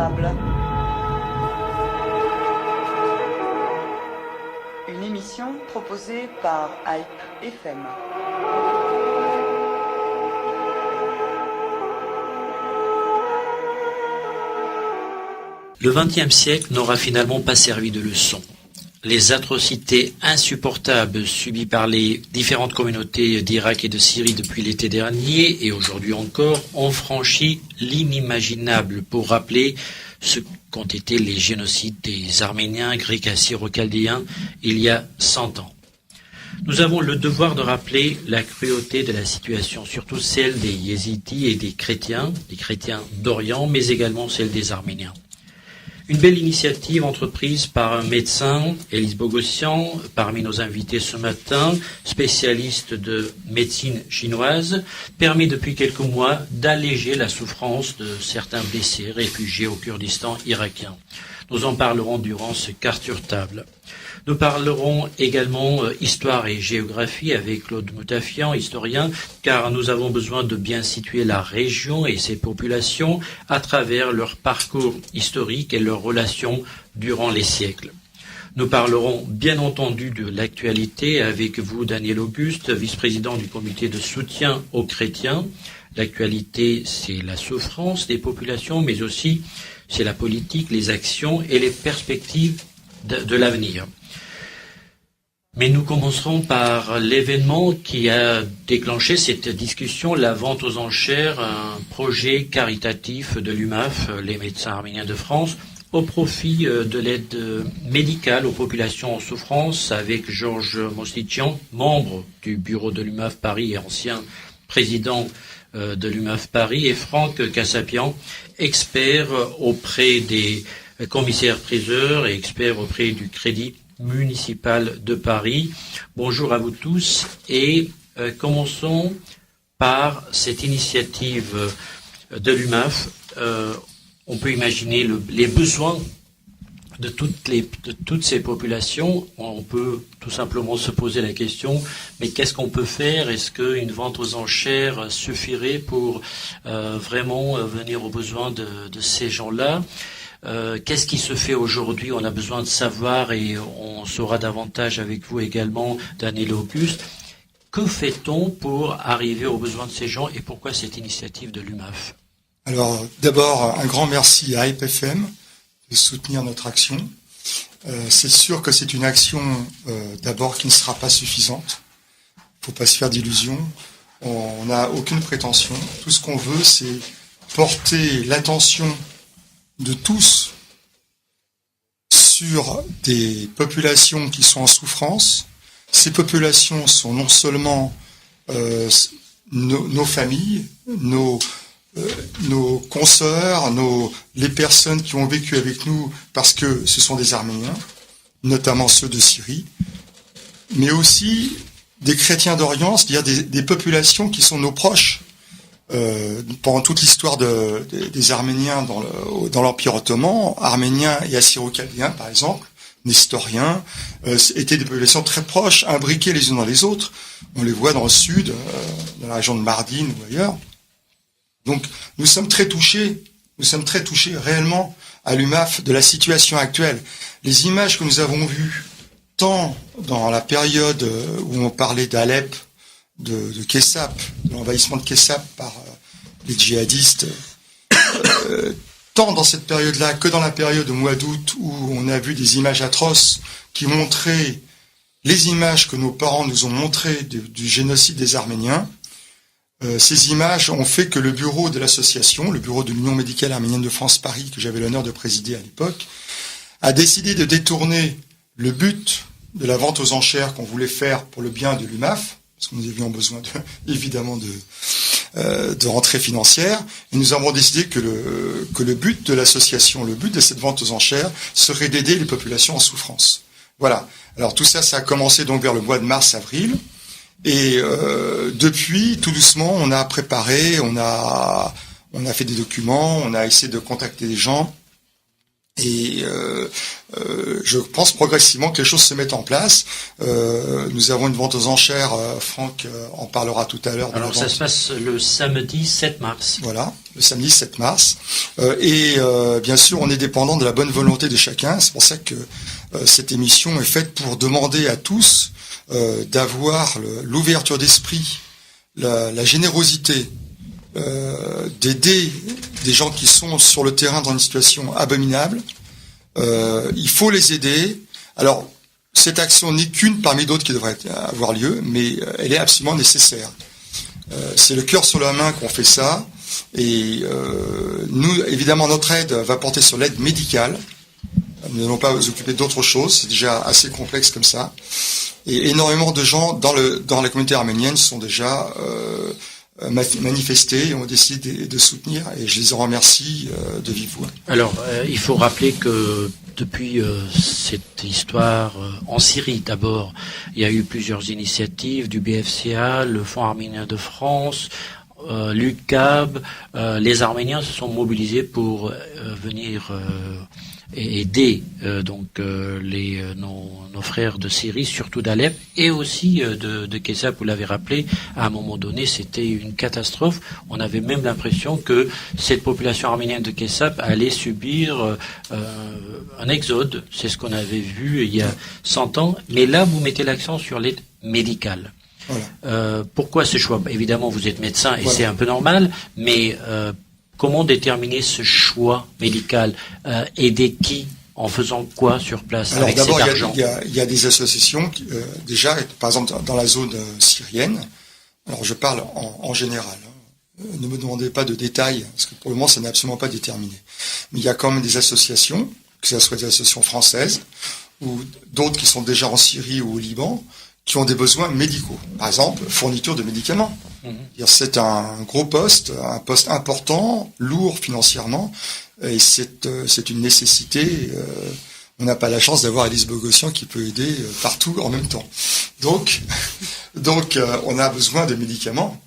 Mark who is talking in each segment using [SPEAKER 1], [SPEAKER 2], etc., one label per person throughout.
[SPEAKER 1] table. Une émission proposée par Hype FM.
[SPEAKER 2] Le XXe siècle n'aura finalement pas servi de leçon. Les atrocités insupportables subies par les différentes communautés d'Irak et de Syrie depuis l'été dernier et aujourd'hui encore ont franchi l'inimaginable pour rappeler ce qu'ont été les génocides des Arméniens, Grecs, Assyro-Chaldéens il y a 100 ans. Nous avons le devoir de rappeler la cruauté de la situation, surtout celle des Yézidis et des chrétiens d'Orient, mais également celle des Arméniens. Une belle initiative entreprise par un médecin, Élise Bogossian, parmi nos invités ce matin, spécialiste de médecine chinoise, permet depuis quelques mois d'alléger la souffrance de certains blessés réfugiés au Kurdistan irakien. Nous en parlerons durant ce quart sur table. Nous parlerons également histoire et géographie avec Claude Moutafian, historien, car nous avons besoin de bien situer la région et ses populations à travers leur parcours historique et leurs relations durant les siècles. Nous parlerons bien entendu de l'actualité avec vous, Daniel Auguste, vice-président du comité de soutien aux chrétiens. L'actualité, c'est la souffrance des populations, mais aussi c'est la politique, les actions et les perspectives de l'avenir. Mais nous commencerons par l'événement qui a déclenché cette discussion, la vente aux enchères, un projet caritatif de l'UMAF, les médecins arméniens de France, au profit de l'aide médicale aux populations en souffrance, avec Georges Mostichian, membre du bureau de l'UMAF Paris et ancien président de l'UMAF Paris, et Franck Cassapian, expert auprès des commissaires-priseurs et expert auprès du Crédit municipal de Paris. Bonjour à vous tous et commençons par cette initiative de l'UMAF. On peut imaginer les besoins de toutes ces populations. On peut tout simplement se poser la question, mais qu'est-ce qu'on peut faire? Est-ce qu'une vente aux enchères suffirait pour vraiment venir aux besoins de ces gens-là? Qu'est-ce qui se fait aujourd'hui? On a besoin de savoir et on saura davantage avec vous également, Daniel Auguste. Que fait-on pour arriver aux besoins de ces gens et pourquoi cette initiative de l'UMAF?
[SPEAKER 3] Alors, d'abord, un grand merci à HypeFM de soutenir notre action. C'est sûr que c'est une action, d'abord, qui ne sera pas suffisante. Il ne faut pas se faire d'illusions. On n'a aucune prétention. Tout ce qu'on veut, c'est porter l'attention de tous sur des populations qui sont en souffrance. Ces populations sont non seulement nos familles, nos consoeurs, les personnes qui ont vécu avec nous parce que ce sont des Arméniens, notamment ceux de Syrie, mais aussi des chrétiens d'Orient, c'est-à-dire des populations qui sont nos proches. Pendant toute l'histoire des Arméniens dans l'Empire ottoman, Arméniens et Assyro-Chaldéens, par exemple, nestoriens, étaient des populations très proches, imbriquées les unes dans les autres. On les voit dans le sud, dans la région de Mardin ou ailleurs. Donc, nous sommes très touchés réellement à l'UMAF de la situation actuelle. Les images que nous avons vues, tant dans la période où on parlait d'Alep, de Kessap, de l'envahissement de Kessap par les djihadistes, tant dans cette période-là que dans la période au mois d'août où on a vu des images atroces qui montraient les images que nos parents nous ont montrées du génocide des Arméniens. Ces images ont fait que le bureau de l'association, le bureau de l'Union médicale arménienne de France Paris, que j'avais l'honneur de présider à l'époque, a décidé de détourner le but de la vente aux enchères qu'on voulait faire pour le bien de l'UMAF, parce que nous avions besoin évidemment de rentrées financières, et nous avons décidé que le but de l'association, le but de cette vente aux enchères, serait d'aider les populations en souffrance. Voilà. Alors tout ça, ça a commencé donc vers le mois de mars-avril, et depuis, tout doucement, on a préparé, on a fait des documents, on a essayé de contacter des gens, Et je pense progressivement que les choses se mettent en place. Nous avons une vente aux enchères, Franck en parlera tout à l'heure.
[SPEAKER 2] Alors ça se passe le samedi 7 mars.
[SPEAKER 3] Voilà, le samedi 7 mars. Et bien sûr, on est dépendant de la bonne volonté de chacun. C'est pour ça que cette émission est faite pour demander à tous d'avoir l'ouverture d'esprit, la générosité, d'aider des gens qui sont sur le terrain dans une situation abominable. Il faut les aider. Alors, cette action n'est qu'une parmi d'autres qui devraient avoir lieu, mais elle est absolument nécessaire. C'est le cœur sur la main qu'on fait ça. Et nous, évidemment, notre aide va porter sur l'aide médicale. Nous n'allons pas vous occuper d'autre chose. C'est déjà assez complexe comme ça. Et énormément de gens dans la communauté arménienne sont déjà manifestés et ont décidé de soutenir, et je les en remercie de vive voix.
[SPEAKER 2] Alors, il faut rappeler que depuis cette histoire en Syrie d'abord, il y a eu plusieurs initiatives du BFCA, le Fonds arménien de France, l'UCAB. Les Arméniens se sont mobilisés pour venir aider nos frères de Syrie, surtout d'Alep, et aussi de Kessap, vous l'avez rappelé. À un moment donné, c'était une catastrophe. On avait même l'impression que cette population arménienne de Kessap allait subir un exode. C'est ce qu'on avait vu il y a 100 ans. Mais là, vous mettez l'accent sur l'aide médicale. Voilà. Pourquoi ce choix? Évidemment, vous êtes médecin et voilà, c'est un peu normal, mais comment déterminer ce choix médical? Aider qui? En faisant quoi sur place?
[SPEAKER 3] Alors
[SPEAKER 2] avec
[SPEAKER 3] d'abord,
[SPEAKER 2] cet argent?
[SPEAKER 3] il y a des associations qui, déjà, par exemple dans la zone syrienne. Alors je parle en général. Ne me demandez pas de détails, parce que pour le moment, ça n'est absolument pas déterminé. Mais il y a quand même des associations, que ce soit des associations françaises, ou d'autres qui sont déjà en Syrie ou au Liban, qui ont des besoins médicaux. Par exemple, fourniture de médicaments. C'est un gros poste, un poste important, lourd financièrement, et c'est une nécessité. On n'a pas la chance d'avoir Alice Bogossian qui peut aider partout en même temps. Donc, on a besoin de médicaments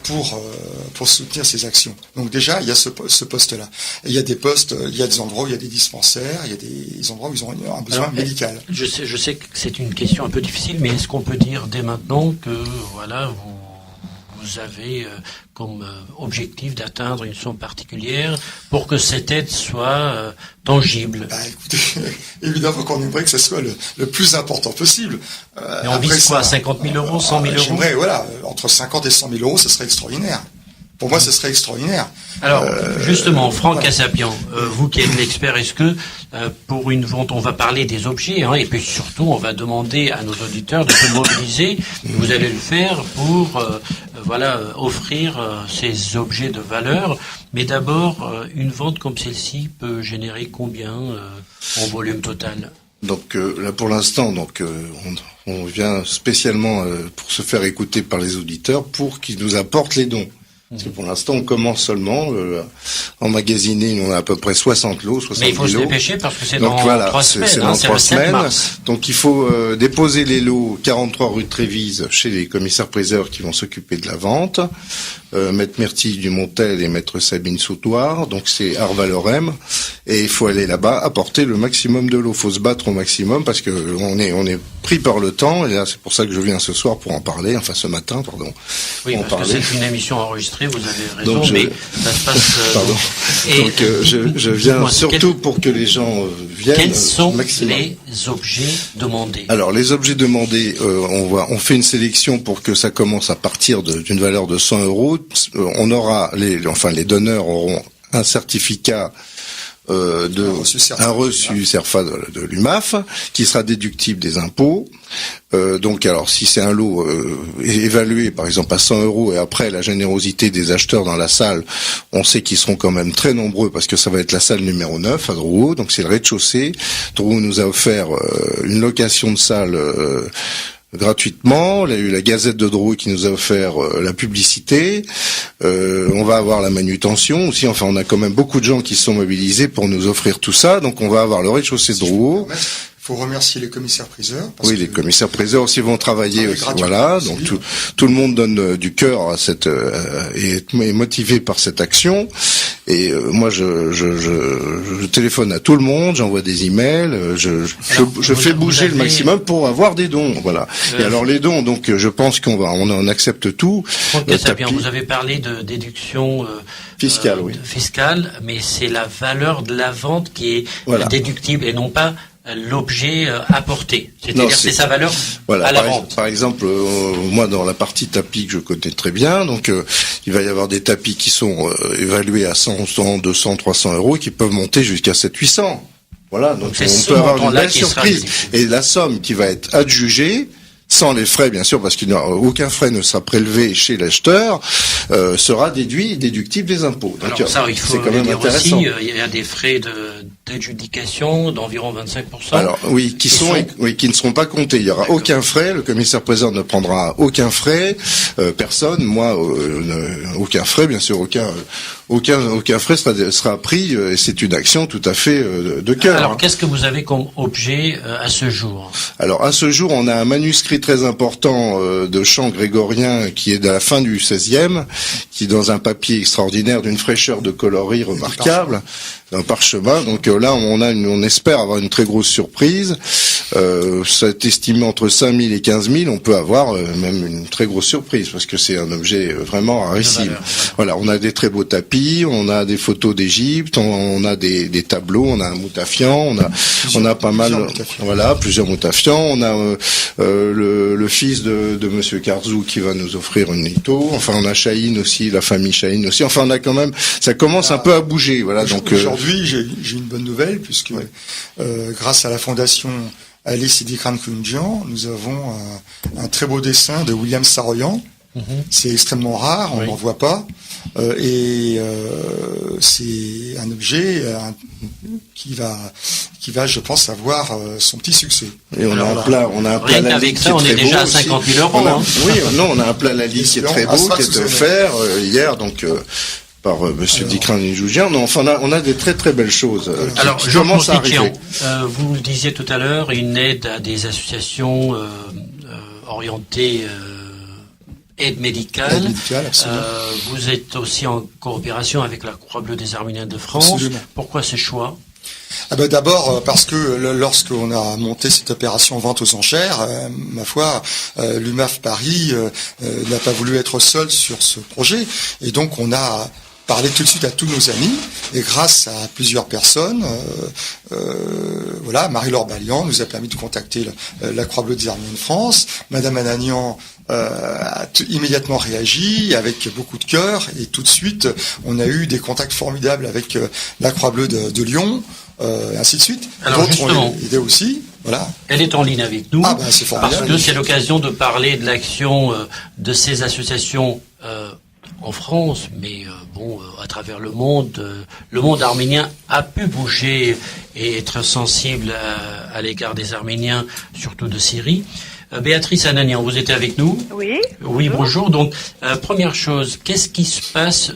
[SPEAKER 3] pour soutenir ces actions. Donc déjà, il y a ce poste-là. Et il y a des postes, il y a des endroits où il y a des dispensaires, il y a des endroits où ils ont un besoin médical.
[SPEAKER 2] Je sais que c'est une question un peu difficile, mais est-ce qu'on peut dire dès maintenant que voilà, vous avez comme objectif d'atteindre une somme particulière pour que cette aide soit tangible?
[SPEAKER 3] Écoutez, évidemment qu'on aimerait que ce soit le plus important possible.
[SPEAKER 2] Mais on vise quoi, 50 000 euros, 100 000 euros?
[SPEAKER 3] J'aimerais, voilà, entre 50 et 100 000 euros, ce serait extraordinaire. Pour moi, ce serait extraordinaire.
[SPEAKER 2] Alors, justement, Franck Kassapian, vous qui êtes l'expert, est-ce que pour une vente, on va parler des objets, et puis surtout, on va demander à nos auditeurs de se mobiliser. Vous allez le faire pour, offrir ces objets de valeur. Mais d'abord, une vente comme celle-ci peut générer combien en volume total?
[SPEAKER 4] Donc là, pour l'instant, on vient spécialement pour se faire écouter par les auditeurs pour qu'ils nous apportent les dons. Parce que pour l'instant, on commence seulement emmagasiner, on a à peu près 60 lots, 70 lots.
[SPEAKER 2] Mais il faut se dépêcher parce que c'est
[SPEAKER 4] donc,
[SPEAKER 2] dans 3 semaines.
[SPEAKER 4] C'est dans 3 semaines. Donc il faut déposer les lots 43 rue de Trévise chez les commissaires-priseurs qui vont s'occuper de la vente. Maître Myrtille du Montel et Maître Sabine Sautoir, donc c'est Arval-Orem, et il faut aller là-bas apporter le maximum de l'eau. Faut se battre au maximum parce que on est pris par le temps, et là c'est pour ça que je viens ce soir pour en parler, enfin ce matin, pardon.
[SPEAKER 2] Oui, parce que c'est une émission enregistrée, vous avez raison, mais ça se passe...
[SPEAKER 4] Pardon. Donc je viens surtout pour que les gens viennent.
[SPEAKER 2] Quels sont les objets demandés?
[SPEAKER 4] Alors les objets demandés, on fait une sélection pour que ça commence à partir d'une valeur de 100 euros. On aura les donneurs auront un certificat un reçu CERFA de l'UMAF qui sera déductible des impôts. Donc alors si c'est un lot évalué par exemple à 100 euros et après la générosité des acheteurs dans la salle, on sait qu'ils seront quand même très nombreux parce que ça va être la salle numéro 9 à Drouot, donc c'est le rez-de-chaussée. Drouot nous a offert une location de salle gratuitement. Il y a eu la Gazette de Drouot qui nous a offert la publicité. On va avoir la manutention aussi. Enfin, on a quand même beaucoup de gens qui se sont mobilisés pour nous offrir tout ça. Donc, on va avoir le rez-de-chaussée de Drouot.
[SPEAKER 3] Il faut remercier les commissaires-priseurs.
[SPEAKER 4] Oui, les commissaires-priseurs aussi vont travailler aussi. Voilà. Donc, tout le monde donne du cœur à et est motivé par cette action. Et moi, je téléphone à tout le monde, j'envoie des emails, je fais bouger le maximum pour avoir des dons. Voilà. Et alors les dons, donc je pense qu'on en accepte tout.
[SPEAKER 2] Vous avez parlé de déduction
[SPEAKER 4] fiscale, oui.
[SPEAKER 2] Fiscale, mais c'est la valeur de la vente qui est déductible et non pas l'objet apporté. C'est-à-dire c'est sa valeur à la vente.
[SPEAKER 4] Par exemple, moi dans la partie tapis que je connais très bien, donc il va y avoir des tapis qui sont évalués à 100, 200, 300 euros qui peuvent monter jusqu'à 700-800. Voilà, donc on peut avoir une belle surprise. Et la somme qui va être adjugée, sans les frais bien sûr, parce qu'il n'y aura aucun frais ne sera prélevé chez l'acheteur, sera déductible des impôts. Donc, alors
[SPEAKER 2] ça, il faut
[SPEAKER 4] c'est quand même intéressant.
[SPEAKER 2] Aussi, il y a des frais d'adjudication d'environ 25%.
[SPEAKER 4] Alors oui, qui ne seront pas comptés. Il y aura aucun frais. Le commissaire-priseur ne prendra aucun frais. Personne, moi, aucun frais, bien sûr, aucun frais sera pris. Et c'est une action tout à fait de cœur.
[SPEAKER 2] Alors qu'est-ce que vous avez comme objet à ce jour?
[SPEAKER 4] Alors à ce jour, on a un manuscrit très important de chant grégorien qui est de la fin du XVIe, qui est dans un papier extraordinaire d'une fraîcheur de coloris remarquable, d'un parchemin. Donc là, on espère avoir une très grosse surprise. Ça est estimé entre 5 000 et 15 000. On peut avoir même une très grosse surprise parce que c'est un objet vraiment rarissime. Voilà, on a des très beaux tapis, on a des photos d'Égypte, on a des tableaux, on a un moutafian, on a pas mal, plusieurs moutafians. On a le fils de Monsieur Carzou qui va nous offrir une litho. Enfin, on a Chahine aussi, la famille Chahine aussi. Enfin, on a quand même, ça commence un peu à bouger. Voilà. Donc
[SPEAKER 3] aujourd'hui, j'ai une bonne nouvelle puisque grâce à la fondation Alice Sidikran Kunjian, nous avons un très beau dessin de William Saroyan. C'est extrêmement rare, on n'en voit pas. C'est un objet qui va, je pense, avoir son petit succès.
[SPEAKER 4] Et on a un plat
[SPEAKER 2] avec ça, on est déjà à 50 000 euros.
[SPEAKER 4] On a un plat Lalique qui est très beau, qui est offert hier, donc par Monsieur Dikran Njoujian. Non, enfin, on a des très très belles choses.
[SPEAKER 2] Alors, je commence à arriver. Vous le disiez tout à l'heure, une aide à des associations orientées aide médicale. Vous êtes aussi en coopération avec la Croix-Bleue des Arméniens de France.
[SPEAKER 3] Absolument.
[SPEAKER 2] Pourquoi ce choix?
[SPEAKER 3] D'abord parce que lorsqu'on a monté cette opération vente aux enchères, ma foi, l'UMAF Paris n'a pas voulu être seul sur ce projet, et donc on a parlé tout de suite à tous nos amis, et grâce à plusieurs personnes, Marie-Laure Balian nous a permis de contacter la Croix-Bleue des Arméniens de France. Madame Anagnan a immédiatement réagi avec beaucoup de cœur, et tout de suite on a eu des contacts formidables avec la Croix-Bleue de Lyon, ainsi de suite.
[SPEAKER 2] Alors justement,
[SPEAKER 3] idée aussi. Voilà.
[SPEAKER 2] Elle est en ligne avec nous,
[SPEAKER 3] c'est formidable.
[SPEAKER 2] Parce que c'est l'occasion de parler de l'action de ces associations en France, mais à travers le monde arménien a pu bouger et être sensible à l'égard des Arméniens, surtout de Syrie. Béatrice Anagnan, vous êtes avec nous?
[SPEAKER 5] Oui.
[SPEAKER 2] Oui, bonjour. Donc, première chose, qu'est-ce qui se passe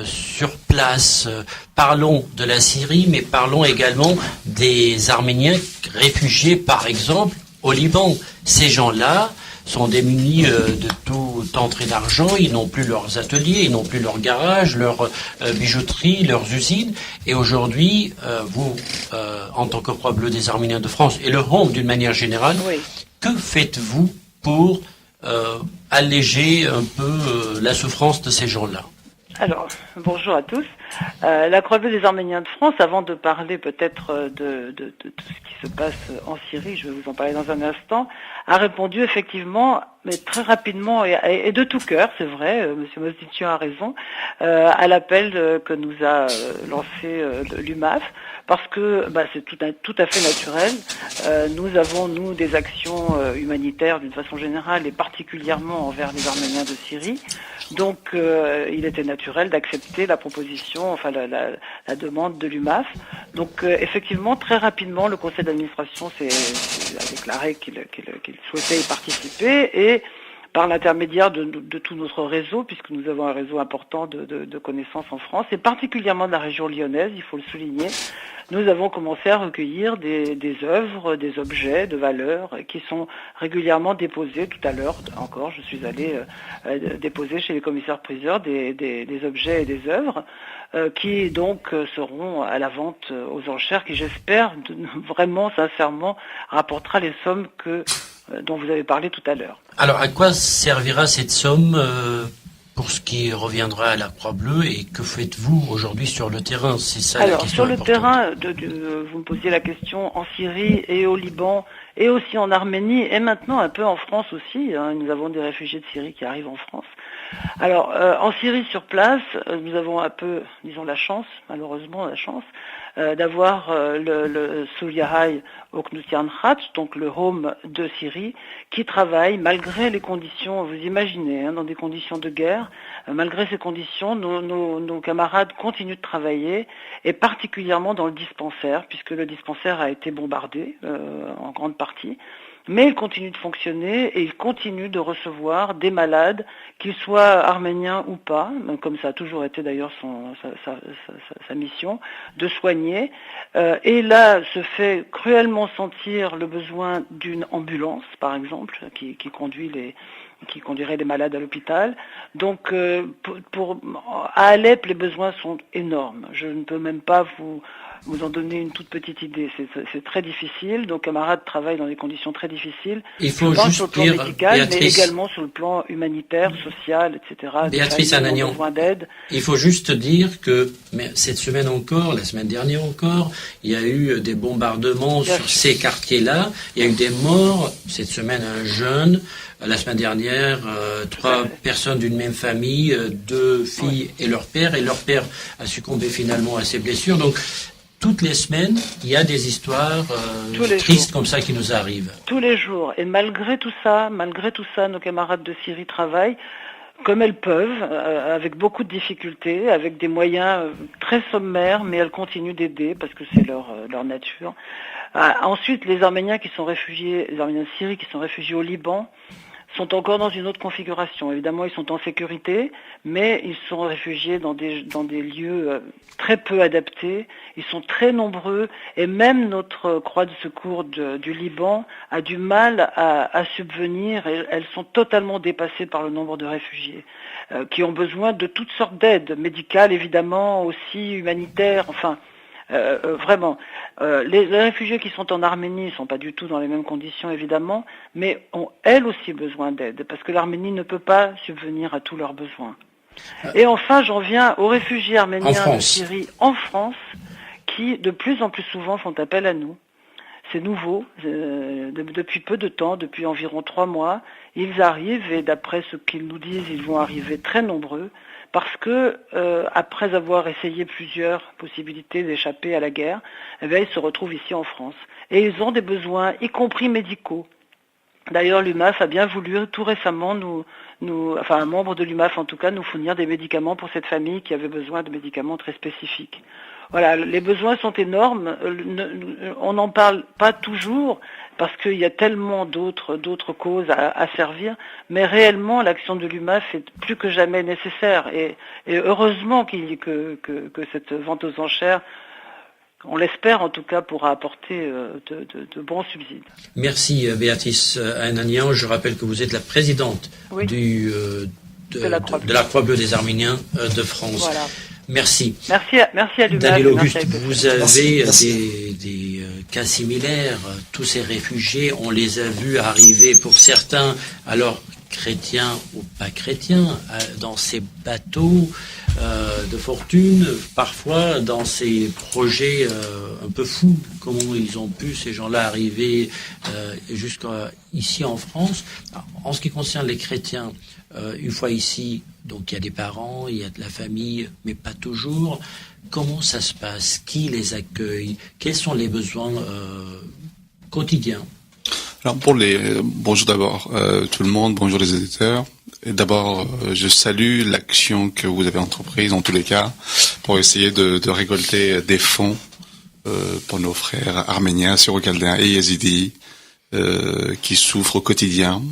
[SPEAKER 2] sur place? Parlons de la Syrie, mais parlons également des Arméniens réfugiés, par exemple, au Liban. Ces gens-là sont démunis de toute entrée d'argent, ils n'ont plus leurs ateliers, ils n'ont plus leurs garages, leurs bijouteries, leurs usines. Et aujourd'hui, vous, en tant que Croix-Bleue des Arméniens de France, et le HOM d'une manière générale, que faites-vous pour alléger un peu la souffrance de ces gens-là?
[SPEAKER 5] Alors, bonjour à tous. La Croix-Bleue des Arméniens de France, avant de parler peut-être de tout ce qui se passe en Syrie, je vais vous en parler dans un instant, a répondu effectivement, mais très rapidement et de tout cœur, c'est vrai, Monsieur Mosditian a raison, à l'appel que nous a lancé l'UMAF, parce que c'est tout à fait naturel. Nous avons, des actions humanitaires d'une façon générale et particulièrement envers les Arméniens de Syrie. Donc, il était naturel d'accepter la proposition, enfin la demande de l'UMAF. Donc, effectivement, très rapidement, le conseil d'administration a déclaré qu'il souhaitait y participer, et par l'intermédiaire de tout notre réseau, puisque nous avons un réseau important de connaissances en France, et particulièrement de la région lyonnaise, il faut le souligner. Nous avons commencé à recueillir des œuvres, des objets de valeur qui sont régulièrement déposés. Tout à l'heure encore, je suis allée déposer chez les commissaires-priseurs des objets et des œuvres qui donc seront à la vente aux enchères, qui j'espère vraiment sincèrement rapportera les sommes dont vous avez parlé tout à l'heure.
[SPEAKER 2] Alors, à quoi servira cette somme pour ce qui reviendra à la Croix-Bleue, et que faites-vous aujourd'hui sur le terrain? C'est ça la question
[SPEAKER 5] sur le
[SPEAKER 2] importante.
[SPEAKER 5] terrain, vous me posiez la question en Syrie et au Liban, et aussi en Arménie, et maintenant un peu en France aussi. Nous avons des réfugiés de Syrie qui arrivent en France. Alors, en Syrie, sur place, nous avons un peu, disons, malheureusement, d'avoir le Sulyahay Oknutian Khatch, donc le home de Syrie, qui travaille malgré les conditions, vous imaginez, dans des conditions de guerre. Malgré ces conditions, nos camarades continuent de travailler, et particulièrement dans le dispensaire, puisque le dispensaire a été bombardé en grande partie. Mais il continue de fonctionner et il continue de recevoir des malades, qu'ils soient arméniens ou pas, comme ça a toujours été d'ailleurs sa mission, de soigner. Et là se fait cruellement sentir le besoin d'une ambulance, par exemple, qui conduirait les malades à l'hôpital. Donc à Alep, les besoins sont énormes. Je ne peux même pas vous en donner une toute petite idée. C'est très difficile. Nos camarades travaillent dans des conditions très difficiles.
[SPEAKER 2] Il faut
[SPEAKER 5] juste
[SPEAKER 2] juste
[SPEAKER 5] sur le plan
[SPEAKER 2] dire,
[SPEAKER 5] médical, mais
[SPEAKER 2] Béatrice,
[SPEAKER 5] également sur le plan humanitaire, social, etc.
[SPEAKER 2] Béatrice Anagnan,
[SPEAKER 5] besoin d'aide.
[SPEAKER 2] il faut juste dire que cette semaine encore, la semaine dernière encore, il y a eu des bombardements sur ces quartiers-là. Il y a eu des morts. Cette semaine, un jeune. La semaine dernière, 3 personnes d'une même famille, 2 filles et leur père. Et leur père a succombé finalement à ses blessures. Donc, toutes les semaines, il y a des histoires tristes comme ça qui nous arrivent.
[SPEAKER 5] Tous les jours. Et malgré tout ça, nos camarades de Syrie travaillent comme elles peuvent, avec beaucoup de difficultés, avec des moyens très sommaires, mais elles continuent d'aider parce que c'est leur nature. Ensuite, les Arméniens les Arméniens de Syrie qui sont réfugiés au Liban, sont encore dans une autre configuration. Évidemment, ils sont en sécurité, mais ils sont réfugiés dans des lieux très peu adaptés. Ils sont très nombreux, et même notre Croix de secours du Liban a du mal à subvenir. Et elles sont totalement dépassées par le nombre de réfugiés qui ont besoin de toutes sortes d'aides, médicales évidemment, aussi humanitaires, enfin... vraiment, les réfugiés qui sont en Arménie ne sont pas du tout dans les mêmes conditions évidemment, mais ont elles aussi besoin d'aide, parce que l'Arménie ne peut pas subvenir à tous leurs besoins. Et enfin, j'en viens aux réfugiés arméniens de Syrie en France, qui de plus en plus souvent font appel à nous. C'est nouveau, depuis peu de temps, depuis environ 3 mois, ils arrivent, et d'après ce qu'ils nous disent, ils vont arriver très nombreux, parce que après avoir essayé plusieurs possibilités d'échapper à la guerre, eh bien, ils se retrouvent ici en France. Et ils ont des besoins, y compris médicaux. D'ailleurs, l'UMAF a bien voulu tout récemment un membre de l'UMAF en tout cas, nous fournir des médicaments pour cette famille qui avait besoin de médicaments très spécifiques. Voilà, les besoins sont énormes, on n'en parle pas toujours parce qu'il y a tellement d'autres causes à servir, mais réellement l'action de l'UMAF est plus que jamais nécessaire, et heureusement que cette vente aux enchères, on l'espère en tout cas, pourra apporter de bons subsides.
[SPEAKER 2] Merci Béatrice Anagnan. Je rappelle que vous êtes la présidente de la Croix-Bleue des Arméniens de France. Voilà. Merci.
[SPEAKER 5] Merci à l'UMAF.
[SPEAKER 2] Daniel Auguste, vous avez des cas similaires. Tous ces réfugiés, on les a vus arriver pour certains, alors chrétiens ou pas chrétiens, dans ces bateaux de fortune, parfois dans ces projets un peu fous. Comment ils ont pu, ces gens-là, arriver jusqu'ici en France? Alors, en ce qui concerne les chrétiens, une fois ici, donc il y a des parents, il y a de la famille, mais pas toujours. Comment ça se passe? Qui les accueille? Quels sont les besoins quotidiens?
[SPEAKER 6] Alors bonjour d'abord tout le monde, bonjour les éditeurs. Et d'abord, je salue l'action que vous avez entreprise en tous les cas pour essayer de récolter des fonds pour nos frères arméniens, syro-chaldéens et yézidis qui souffrent au quotidien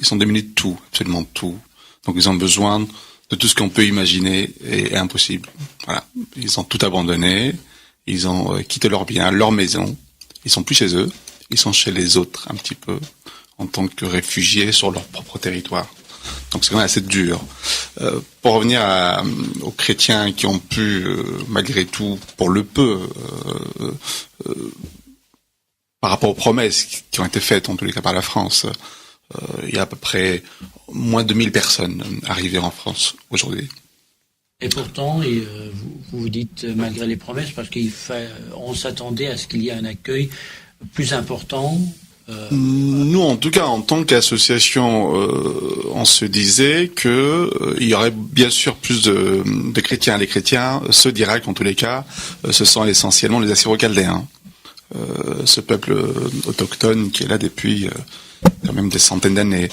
[SPEAKER 6] Ils sont démunis de tout, absolument de tout. Donc ils ont besoin de tout ce qu'on peut imaginer et impossible. Voilà. Ils ont tout abandonné, ils ont quitté leurs biens, leur maison. Ils sont plus chez eux, ils sont chez les autres un petit peu, en tant que réfugiés sur leur propre territoire. Donc c'est quand même assez dur. Pour revenir aux chrétiens qui ont pu, malgré tout, pour le peu, par rapport aux promesses qui ont été faites, en tous les cas par la France, il y a à peu près moins de 1000 personnes arrivées en France aujourd'hui.
[SPEAKER 2] Et pourtant, vous dites malgré les promesses, parce qu'on s'attendait à ce qu'il y ait un accueil plus important.
[SPEAKER 6] Nous, en tout cas, en tant qu'association, on se disait que il y aurait bien sûr plus de chrétiens. Les chrétiens, ceux d'Irak, en tous les cas, ce sont essentiellement les Assyro-Chaldéens. Ce peuple autochtone qui est là depuis quand même des centaines d'années.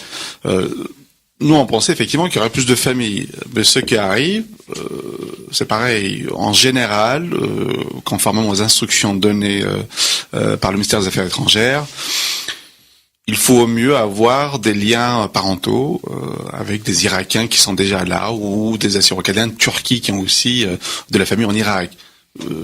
[SPEAKER 6] Nous, on pensait effectivement qu'il y aurait plus de familles. Mais ceux qui arrivent, c'est pareil. En général, conformément aux instructions données par le ministère des Affaires étrangères, il faut au mieux avoir des liens parentaux avec des Irakiens qui sont déjà là ou des Assyro-Chaldéens de Turquie qui ont aussi de la famille en Irak.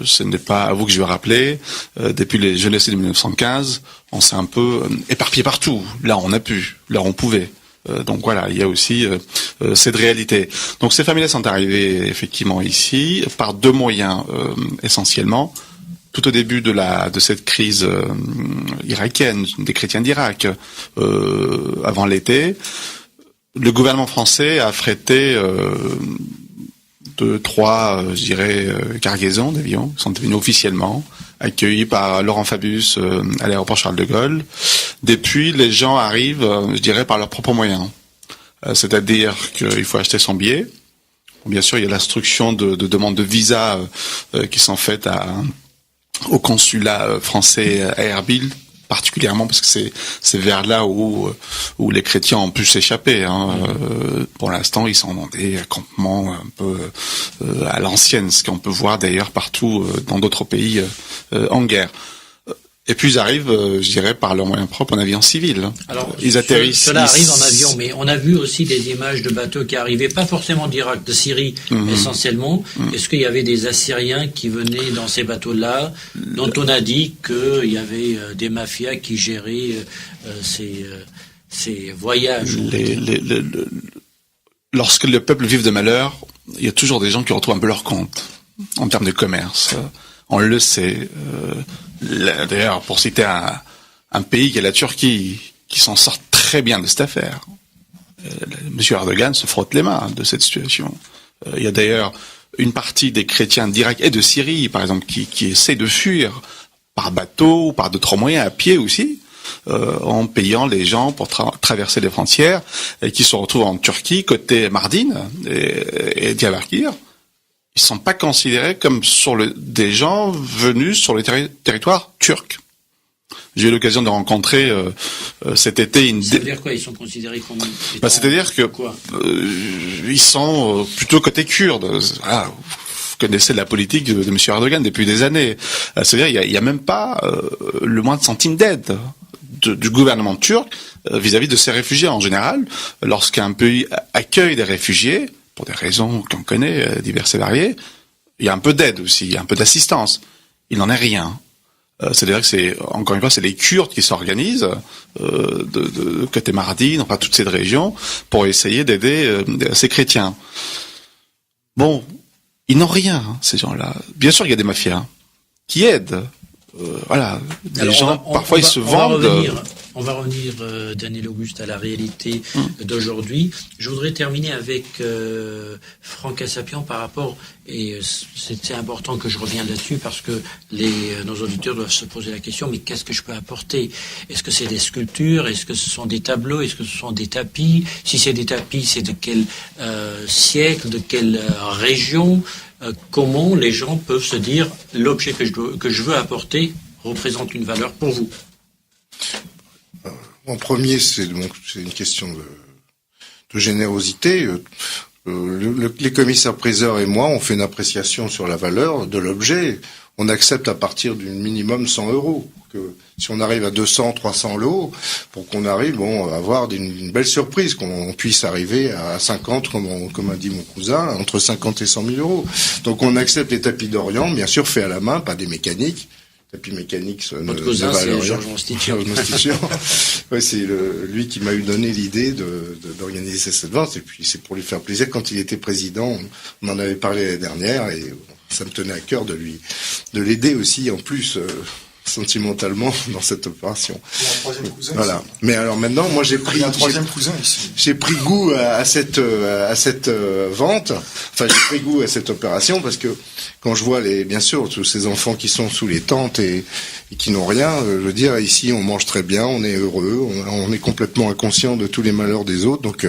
[SPEAKER 6] Ce n'est pas à vous que je vais rappeler. Depuis les génocides de 1915, on s'est un peu éparpillé partout. Là, on a pu. Là, on pouvait. Donc voilà, il y a aussi cette réalité. Donc ces familles sont arrivées effectivement ici par deux moyens essentiellement. Tout au début de cette crise irakienne, des chrétiens d'Irak, avant l'été, le gouvernement français a affrété 2-3, je dirais, cargaisons d'avions, qui sont devenus officiellement accueillis par Laurent Fabius à l'aéroport Charles de Gaulle. Depuis, les gens arrivent, je dirais, par leurs propres moyens. C'est-à-dire qu'il faut acheter son billet. Bien sûr, il y a l'instruction de demande de visa qui sont faites au consulat français à Erbil, particulièrement parce que c'est vers là où les chrétiens ont pu s'échapper. Pour l'instant, ils sont dans des campements un peu à l'ancienne, ce qu'on peut voir d'ailleurs partout dans d'autres pays en guerre. Et puis ils arrivent, je dirais, par leurs moyens propres en avion civil.
[SPEAKER 2] Alors,
[SPEAKER 6] ils atterrissent.
[SPEAKER 2] Cela arrive en avion, mais on a vu aussi des images de bateaux qui arrivaient, pas forcément d'Irak, de Syrie essentiellement. Est-ce qu'il y avait des Assyriens qui venaient dans ces bateaux-là, dont on a dit qu'il y avait des mafias qui géraient ces voyages?
[SPEAKER 6] Lorsque le peuple vit de malheur, il y a toujours des gens qui retrouvent un peu leur compte en termes de commerce. On le sait. D'ailleurs, pour citer un pays qui est la Turquie, qui s'en sort très bien de cette affaire. Monsieur Erdogan se frotte les mains de cette situation. Il y a d'ailleurs une partie des chrétiens d'Irak et de Syrie, par exemple, qui essaient de fuir par bateau, par d'autres moyens, à pied aussi, en payant les gens pour traverser les frontières, et qui se retrouvent en Turquie, côté Mardin et Diyarbakir. Ils sont pas considérés comme des gens venus sur le territoire turc. J'ai eu l'occasion de rencontrer cet été
[SPEAKER 2] Ça veut dire quoi? Ils sont considérés comme...
[SPEAKER 6] c'est-à-dire que ils sont plutôt côté kurde. Voilà, vous connaissez la politique de M. Erdogan depuis des années. C'est-à-dire il y a même pas le moins de centime d'aide du gouvernement turc vis-à-vis de ces réfugiés. En général, lorsqu'un pays accueille des réfugiés, pour des raisons qu'on connaît, diverses et variées, il y a un peu d'aide aussi, il y a un peu d'assistance. Il n'en est rien. C'est-à-dire que encore une fois, c'est les Kurdes qui s'organisent de côté Mardin, enfin toute cette région, pour essayer d'aider ces chrétiens. Bon, ils n'ont rien, ces gens-là. Bien sûr, il y a des mafias qui aident. Voilà, les gens, parfois, ils se vendent.
[SPEAKER 2] On va revenir, Daniel Auguste, à la réalité d'aujourd'hui. Je voudrais terminer avec Franck Cassapian par rapport, et c'est important que je revienne là-dessus parce que nos auditeurs doivent se poser la question, mais qu'est-ce que je peux apporter? Est-ce que c'est des sculptures? Est-ce que ce sont des tableaux? Est-ce que ce sont des tapis? Si c'est des tapis, c'est de quel siècle, de quelle région? Comment les gens peuvent se dire l'objet que je veux apporter représente une valeur pour vous?
[SPEAKER 4] En premier, c'est une question de générosité. Les commissaires-priseurs et moi, on fait une appréciation sur la valeur de l'objet. on accepte à partir d'un minimum 100 euros. Que si on arrive à 200, 300 lots, pour qu'on arrive, à avoir une belle surprise, qu'on puisse arriver à 50, comme a dit mon cousin, entre 50 et 100 000 euros. Donc on accepte les tapis d'Orient, bien sûr fait à la main, pas des mécaniques. Tapis mécaniques.
[SPEAKER 2] Votre cousin, c'est Georges Mostichian.
[SPEAKER 4] Ouais, c'est lui qui m'a eu donné l'idée d'organiser cette vente. Et puis c'est pour lui faire plaisir. Quand il était président, on en avait parlé l'année dernière et ça me tenait à cœur de l'aider aussi en plus. Sentimentalement dans cette opération.
[SPEAKER 3] Il y a un troisième cousin.
[SPEAKER 4] Voilà. Mais alors maintenant, moi j'ai pris goût à cette vente. Enfin, j'ai pris goût à cette opération parce que quand je vois bien sûr tous ces enfants qui sont sous les tentes et qui n'ont rien, je veux dire, ici on mange très bien, on est heureux, on est complètement inconscient de tous les malheurs des autres. Donc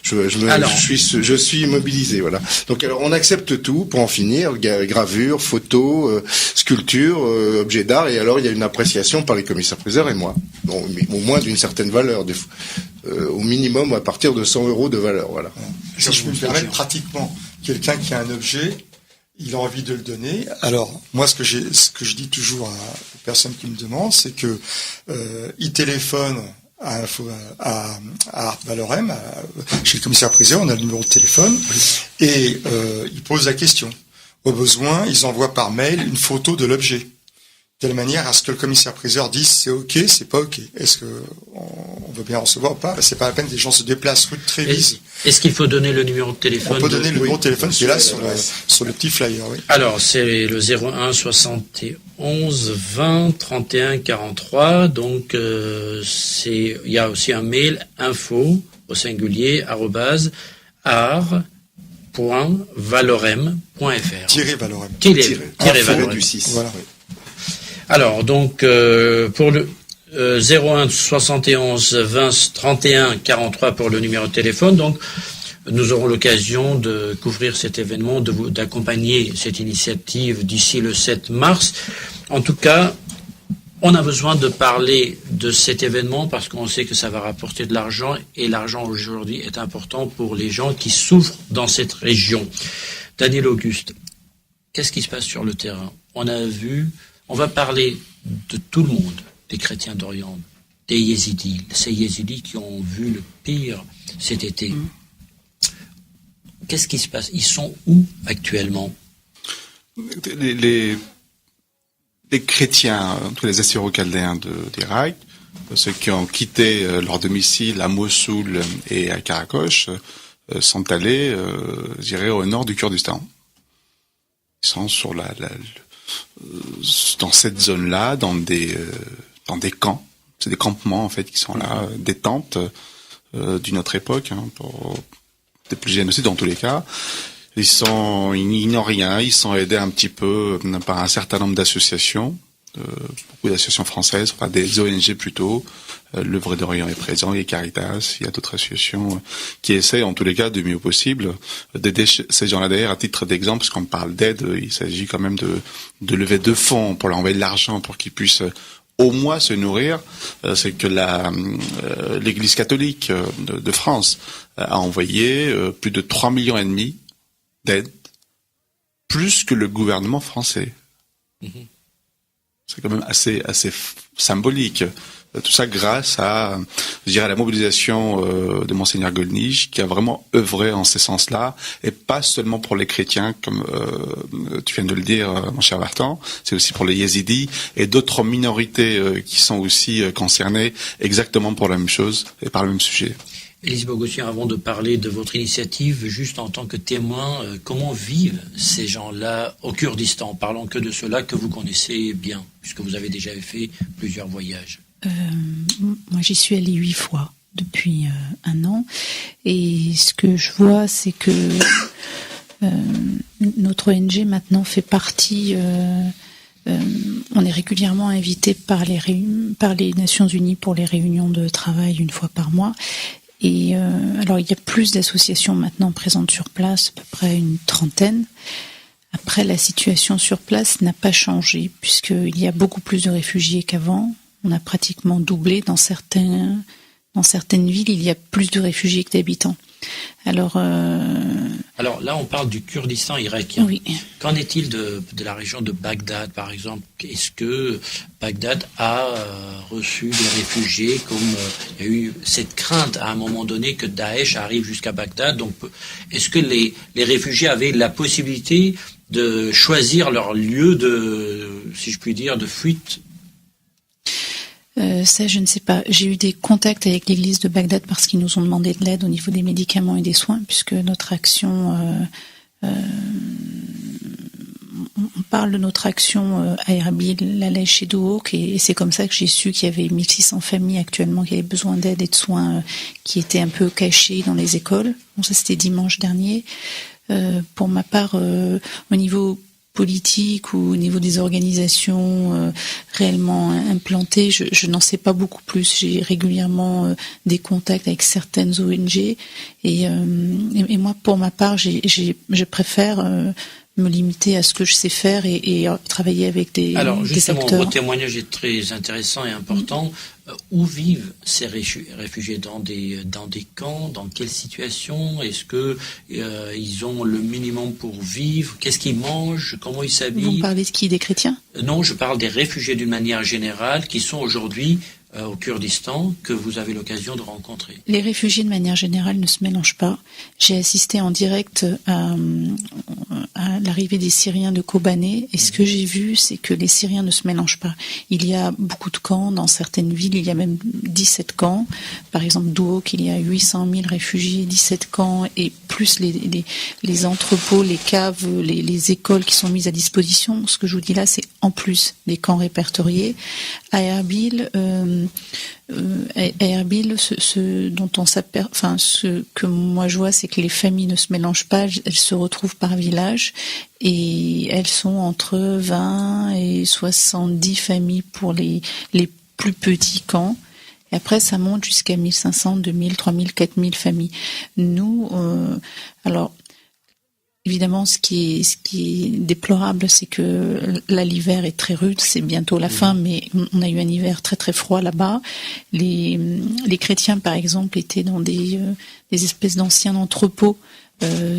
[SPEAKER 4] je suis mobilisé. Voilà. Donc alors on accepte tout pour en finir, gravure, photo, sculpture, objet d'art, et alors il y a une appréciation par les commissaires-priseurs et moi, mais au moins d'une certaine valeur, au minimum à partir de 100 euros de valeur. Voilà.
[SPEAKER 3] Si je peux me permettre, pratiquement, quelqu'un qui a un objet, il a envie de le donner. Alors, moi, ce que je dis toujours aux personnes qui me demandent, c'est que ils téléphonent à Art Valorem, chez le commissaire-priseur, on a le numéro de téléphone, et ils posent la question. Au besoin, ils envoient par mail une photo de l'objet, de telle manière à ce que le commissaire-priseur dise c'est ok, c'est pas ok. Est-ce que on veut bien recevoir ou pas? C'est pas la peine que les gens se déplacent rue de Trévise.
[SPEAKER 2] Est-ce qu'il faut donner le numéro de téléphone?
[SPEAKER 3] On peut donner le numéro de téléphone qui est là sur le petit flyer, oui.
[SPEAKER 2] Alors, c'est le 01 71 20 31 43. Donc, il y a aussi un mail info au singulier @art.valorem.fr.
[SPEAKER 3] Valorem.
[SPEAKER 2] Valorem
[SPEAKER 4] du 6.
[SPEAKER 2] Voilà. Alors, donc, pour le 01 71 20 31 43 pour le numéro de téléphone. Donc, nous aurons l'occasion de couvrir cet événement, d'accompagner cette initiative d'ici le 7 mars. En tout cas, on a besoin de parler de cet événement parce qu'on sait que ça va rapporter de l'argent et l'argent aujourd'hui est important pour les gens qui souffrent dans cette région. Daniel Auguste, qu'est-ce qui se passe sur le terrain? On va parler de tout le monde, des chrétiens d'Orient, des yézidis, ces yézidis qui ont vu le pire cet été. Qu'est-ce qui se passe? Ils sont où actuellement?
[SPEAKER 6] Les chrétiens, tous les Assyro-Chaldéens d'Irak, ceux qui ont quitté leur domicile à Mossoul et à Karakosh, sont allés, je dirais, au nord du Kurdistan. Ils sont sur dans cette zone-là, dans des camps. C'est des campements, en fait, qui sont là, des tentes d'une autre époque, pour des plus génocides dans tous les cas. Ils n'ont rien, ils sont aidés un petit peu par un certain nombre d'associations, beaucoup d'associations françaises, enfin des ONG plutôt. L'œuvre d'Orient est présent, il y a Caritas, il y a d'autres associations qui essayent en tous les cas du mieux possible d'aider ces gens-là. D'ailleurs, à titre d'exemple, parce qu'on parle d'aide, il s'agit quand même de lever de fonds pour leur envoyer de l'argent pour qu'ils puissent au moins se nourrir. C'est que l'Église catholique de France a envoyé plus de 3,5 millions d'aide, plus que le gouvernement français. C'est quand même assez symbolique. Tout ça grâce à, je dirais, à la mobilisation de Monseigneur Gollnisch, qui a vraiment œuvré en ce sens-là, et pas seulement pour les chrétiens, comme tu viens de le dire, mon cher Vartan, c'est aussi pour les yézidis et d'autres minorités qui sont aussi concernées exactement pour la même chose et par le même sujet.
[SPEAKER 2] Élise Bogossian, avant de parler de votre initiative, juste en tant que témoin, comment vivent ces gens-là au Kurdistan? Parlons que de ceux-là que vous connaissez bien, puisque vous avez déjà fait plusieurs voyages.
[SPEAKER 7] Moi, j'y suis allée 8 fois depuis 1 an, et ce que je vois, c'est que notre ONG maintenant fait partie. On est régulièrement invité par les Nations Unies pour les réunions de travail 1 fois par mois. Et alors, il y a plus d'associations maintenant présentes sur place, à peu près une 30aine. Après, la situation sur place n'a pas changé, puisqu'il y a beaucoup plus de réfugiés qu'avant. On a pratiquement doublé dans certaines villes, il y a plus de réfugiés que d'habitants. Alors
[SPEAKER 2] là, on parle du Kurdistan irakien.
[SPEAKER 7] oui.
[SPEAKER 2] Qu'en est-il de la région de Bagdad, par exemple? Est-ce que Bagdad a reçu des réfugiés, comme il y a eu cette crainte à un moment donné que Daesh arrive jusqu'à Bagdad? Donc, est-ce que les réfugiés avaient la possibilité de choisir leur lieu de, si je puis dire, de fuite?
[SPEAKER 7] Ça, je ne sais pas. J'ai eu des contacts avec l'église de Bagdad parce qu'ils nous ont demandé de l'aide au niveau des médicaments et des soins, puisque notre action, on parle de notre action à Erbil, la Lèche et Dohuk, et c'est comme ça que j'ai su qu'il y avait 1600 familles actuellement qui avaient besoin d'aide et de soins qui étaient un peu cachés dans les écoles. Bon, ça c'était dimanche dernier. Pour ma part, au niveau politique ou au niveau des organisations réellement implantées, je n'en sais pas beaucoup plus. J'ai régulièrement des contacts avec certaines ONG et moi, pour ma part, je préfère me limiter à ce que je sais faire et travailler avec des acteurs.
[SPEAKER 2] Alors justement, votre témoignage est très intéressant et important. Où vivent ces réfugiés? Dans des camps? Dans quelle situation? Est-ce que ils ont le minimum pour vivre? Qu'est-ce qu'ils mangent? Comment ils s'habillent?
[SPEAKER 7] Vous me parlez de qui? Des chrétiens?
[SPEAKER 2] Non, je parle des réfugiés d'une manière générale qui sont aujourd'hui au Kurdistan, que vous avez l'occasion de rencontrer.
[SPEAKER 7] Les réfugiés de manière générale ne se mélangent pas. J'ai assisté en direct à l'arrivée des Syriens de Kobané et ce que j'ai vu, c'est que les Syriens ne se mélangent pas. Il y a beaucoup de camps dans certaines villes, il y a même 17 camps. Par exemple, Dohuk, il y a 800 000 réfugiés, 17 camps et plus les entrepôts, les caves, les écoles qui sont mises à disposition. Ce que je vous dis là, c'est en plus des camps répertoriés. À Erbil, ce dont on s'aperçoit, enfin, ce que moi je vois, c'est que les familles ne se mélangent pas, elles se retrouvent par village et elles sont entre 20 et 70 familles pour les plus petits camps. Et après, ça monte jusqu'à 1500, 2000, 3000, 4000 familles. Nous, alors, évidemment, ce qui est déplorable, c'est que là, l'hiver est très rude, c'est bientôt la fin, mais on a eu un hiver très très froid là-bas. Les chrétiens, par exemple, étaient dans des espèces d'anciens entrepôts,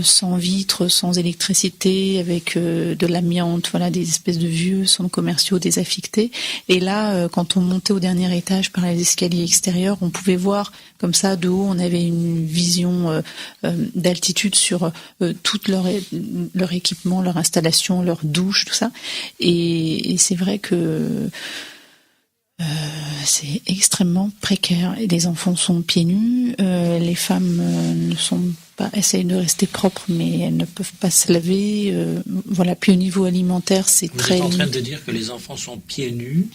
[SPEAKER 7] sans vitres, sans électricité, avec de l'amiante, voilà, des espèces de vieux centres commerciaux désaffectés. Et là, quand on montait au dernier étage par les escaliers extérieurs, on pouvait voir comme ça de haut, on avait une vision d'altitude sur tout leur équipement, leur installation, leur douche, tout ça. Et c'est vrai que c'est extrêmement précaire. Et les enfants sont pieds nus, les femmes ne sont pas, essayent de rester propres, mais elles ne peuvent pas se laver. Voilà. Puis au niveau alimentaire, c'est
[SPEAKER 2] Vous
[SPEAKER 7] très.
[SPEAKER 2] êtes en train de dire que les enfants sont pieds nus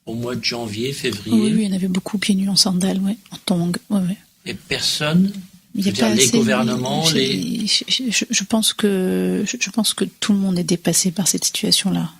[SPEAKER 2] au mois de janvier, février.
[SPEAKER 7] Oui, il y en avait beaucoup pieds nus en sandales, ouais, en tongs, ouais.
[SPEAKER 2] Et personne.
[SPEAKER 7] Il y a
[SPEAKER 2] les gouvernements,
[SPEAKER 7] je pense que tout le monde est dépassé par cette situation-là.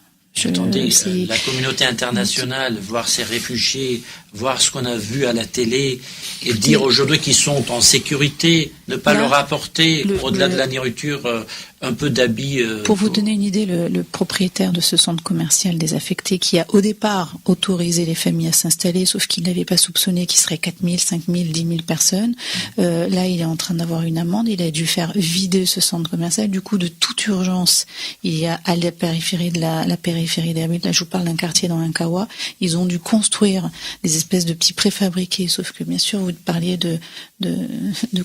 [SPEAKER 2] Attendez, la communauté internationale, voir ces réfugiés, voir ce qu'on a vu à la télé, et dire aujourd'hui qu'ils sont en sécurité, ne pas leur apporter, au-delà de la nourriture, un peu d'habits.
[SPEAKER 7] Pour vous donner une idée, le propriétaire de ce centre commercial désaffecté, qui a au départ autorisé les familles à s'installer, sauf qu'il n'avait pas soupçonné qu'il serait 4000, 5000, 10 000 personnes, là il est en train d'avoir une amende, il a dû faire vider ce centre commercial. Du coup, de toute urgence, il y a à la périphérie d'Erbil, là je vous parle d'un quartier dans l'Inkawa, ils ont dû construire des espèces de petits préfabriqués, sauf que bien sûr vous parliez de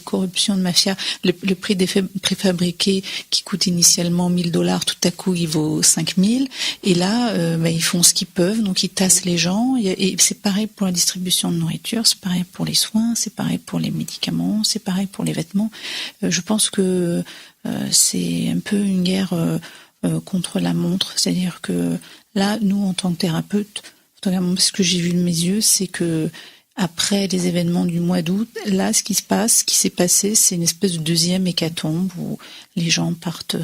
[SPEAKER 7] corruption, de mafia, le prix des préfabriqués qui coûte initialement $1000, tout à coup il vaut 5000, et là ils font ce qu'ils peuvent, donc ils tassent les gens, et c'est pareil pour la distribution de nourriture, c'est pareil pour les soins, c'est pareil pour les médicaments, c'est pareil pour les vêtements. Je pense que c'est un peu une guerre contre la montre, c'est-à-dire que là, nous en tant que thérapeutes, ce que j'ai vu de mes yeux, c'est que après les événements du mois d'août, là, ce qui s'est passé, c'est une espèce de deuxième hécatombe où les gens partent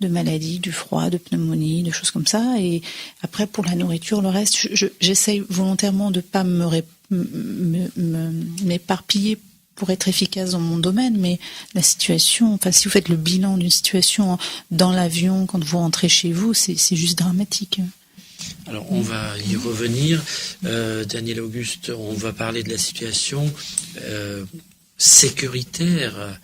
[SPEAKER 7] de maladies, du froid, de pneumonie, de choses comme ça. Et après, pour la nourriture, le reste, j'essaye volontairement de pas m'éparpiller pour être efficace dans mon domaine, mais la situation, enfin, si vous faites le bilan d'une situation dans l'avion, quand vous rentrez chez vous, c'est juste dramatique.
[SPEAKER 2] Alors, on va y revenir. Daniel Auguste, on va parler de la situation sécuritaire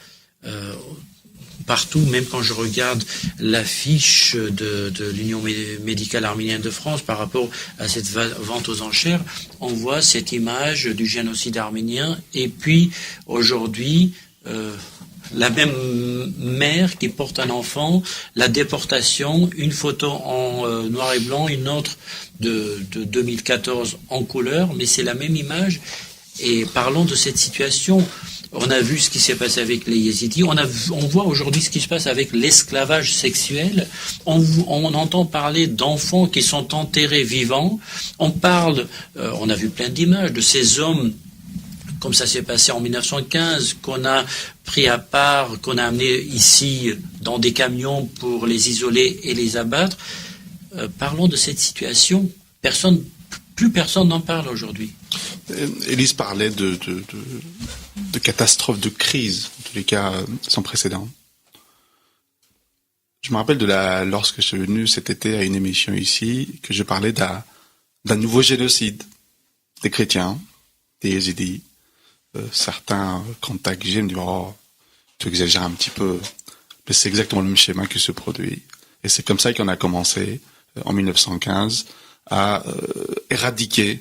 [SPEAKER 2] partout, même quand je regarde l'affiche de l'Union médicale arménienne de France par rapport à cette vente aux enchères, on voit cette image du génocide arménien. Et puis aujourd'hui, la même mère qui porte un enfant, la déportation, une photo en noir et blanc, une autre de 2014 en couleur, mais c'est la même image. Et parlons de cette situation. On a vu ce qui s'est passé avec les Yézidis. On voit aujourd'hui ce qui se passe avec l'esclavage sexuel. On entend parler d'enfants qui sont enterrés vivants. On a vu plein d'images de ces hommes, comme ça s'est passé en 1915, qu'on a pris à part, qu'on a amené ici dans des camions pour les isoler et les abattre. Parlons de cette situation. Plus personne n'en parle aujourd'hui.
[SPEAKER 6] Élise parlait de catastrophe, de crise, en tous les cas sans précédent. Je me rappelle lorsque je suis venu cet été à une émission ici, que je parlais d'un nouveau génocide des chrétiens, des Yézidis. Certains contacts que j'ai me disent « Oh, tu exagères un petit peu ». Mais c'est exactement le même schéma qui se produit. Et c'est comme ça qu'on a commencé, en 1915, à éradiquer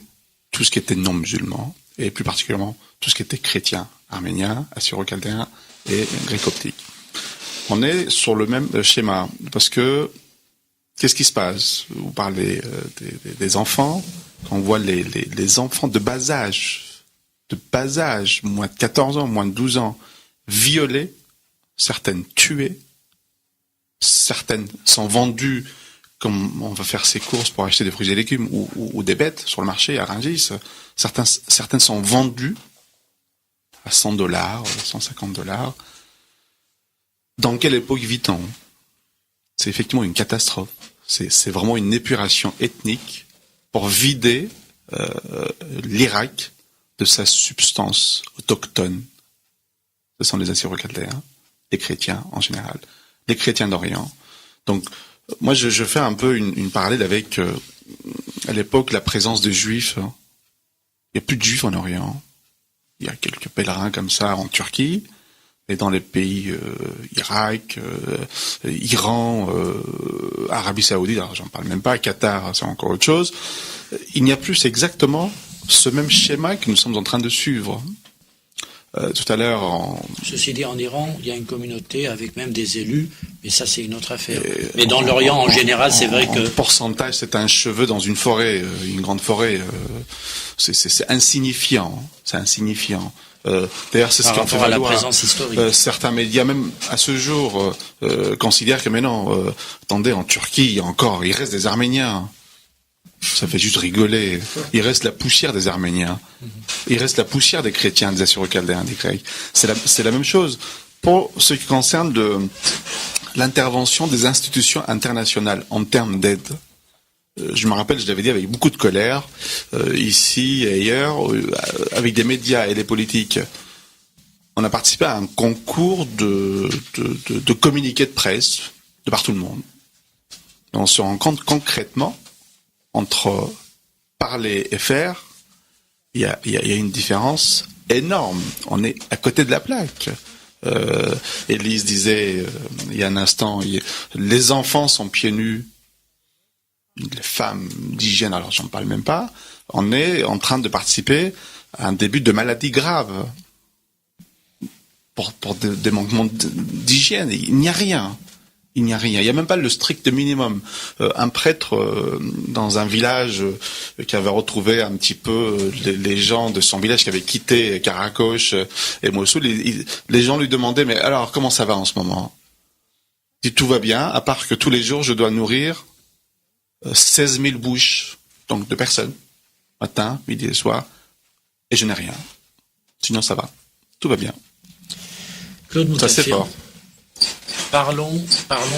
[SPEAKER 6] tout ce qui était non-musulman, et plus particulièrement tout ce qui était chrétien, arménien, assyro-chaldéen et grec-coptique. On est sur le même schéma, parce que qu'est-ce qui se passe? Vous parlez des enfants, quand on voit les enfants de bas âge, moins de 14 ans, moins de 12 ans, violés, certaines tuées, certaines sont vendues comme on va faire ses courses pour acheter des fruits et légumes ou des bêtes sur le marché à Rungis. Certaines sont vendues à $100, $150. Dans quelle époque vit-on? C'est effectivement une catastrophe. C'est vraiment une épuration ethnique pour vider l'Irak de sa substance autochtone. Ce sont les Assyro-Chaldéens, les chrétiens en général, les chrétiens d'Orient. Donc, moi, je fais un peu une parallèle avec, à l'époque, la présence des Juifs. Il n'y a plus de Juifs en Orient. Il y a quelques pèlerins comme ça en Turquie, et dans les pays Irak, Iran, Arabie Saoudite, alors j'en parle même pas, Qatar, c'est encore autre chose. Il n'y a plus exactement ce même schéma que nous sommes en train de suivre. Tout à l'heure...
[SPEAKER 2] Ceci dit, en Iran, il y a une communauté avec même des élus, mais ça c'est une autre affaire. Mais dans l'Orient en général, c'est vrai que...
[SPEAKER 6] En pourcentage, c'est un cheveu dans une forêt, une grande forêt. C'est insignifiant. C'est insignifiant. D'ailleurs, c'est ce qui en fait valoir.
[SPEAKER 2] La présence historique.
[SPEAKER 6] Certains médias, même à ce jour, considèrent que maintenant, attendez, en Turquie, il reste des Arméniens. Ça fait juste rigoler. Il reste la poussière des Arméniens. Il reste la poussière des chrétiens, des Assyro-Chaldéens, des Grecs. C'est la même chose. Pour ce qui concerne l'intervention des institutions internationales en termes d'aide, je me rappelle, je l'avais dit avec beaucoup de colère, ici et ailleurs, avec des médias et des politiques. On a participé à un concours de communiqués de presse de partout le monde. Et on se rend compte concrètement entre parler et faire, il y a une différence énorme. On est à côté de la plaque. Élise disait il y a un instant, les enfants sont pieds nus, les femmes d'hygiène, alors j'en parle même pas. On est en train de participer à un début de maladie grave pour des manquements d'hygiène. Il n'y a rien. Il n'y a rien. Il n'y a même pas le strict minimum. Un prêtre dans un village qui avait retrouvé un petit peu les gens de son village qui avaient quitté Karakosh et Mossoul, les gens lui demandaient, mais alors comment ça va en ce moment? Il dit, tout va bien, à part que tous les jours je dois nourrir 16 000 bouches, donc de personnes, matin, midi et soir, et je n'ai rien. Sinon ça va. Tout va bien.
[SPEAKER 2] Claude
[SPEAKER 6] ça c'est fort.
[SPEAKER 2] Parlons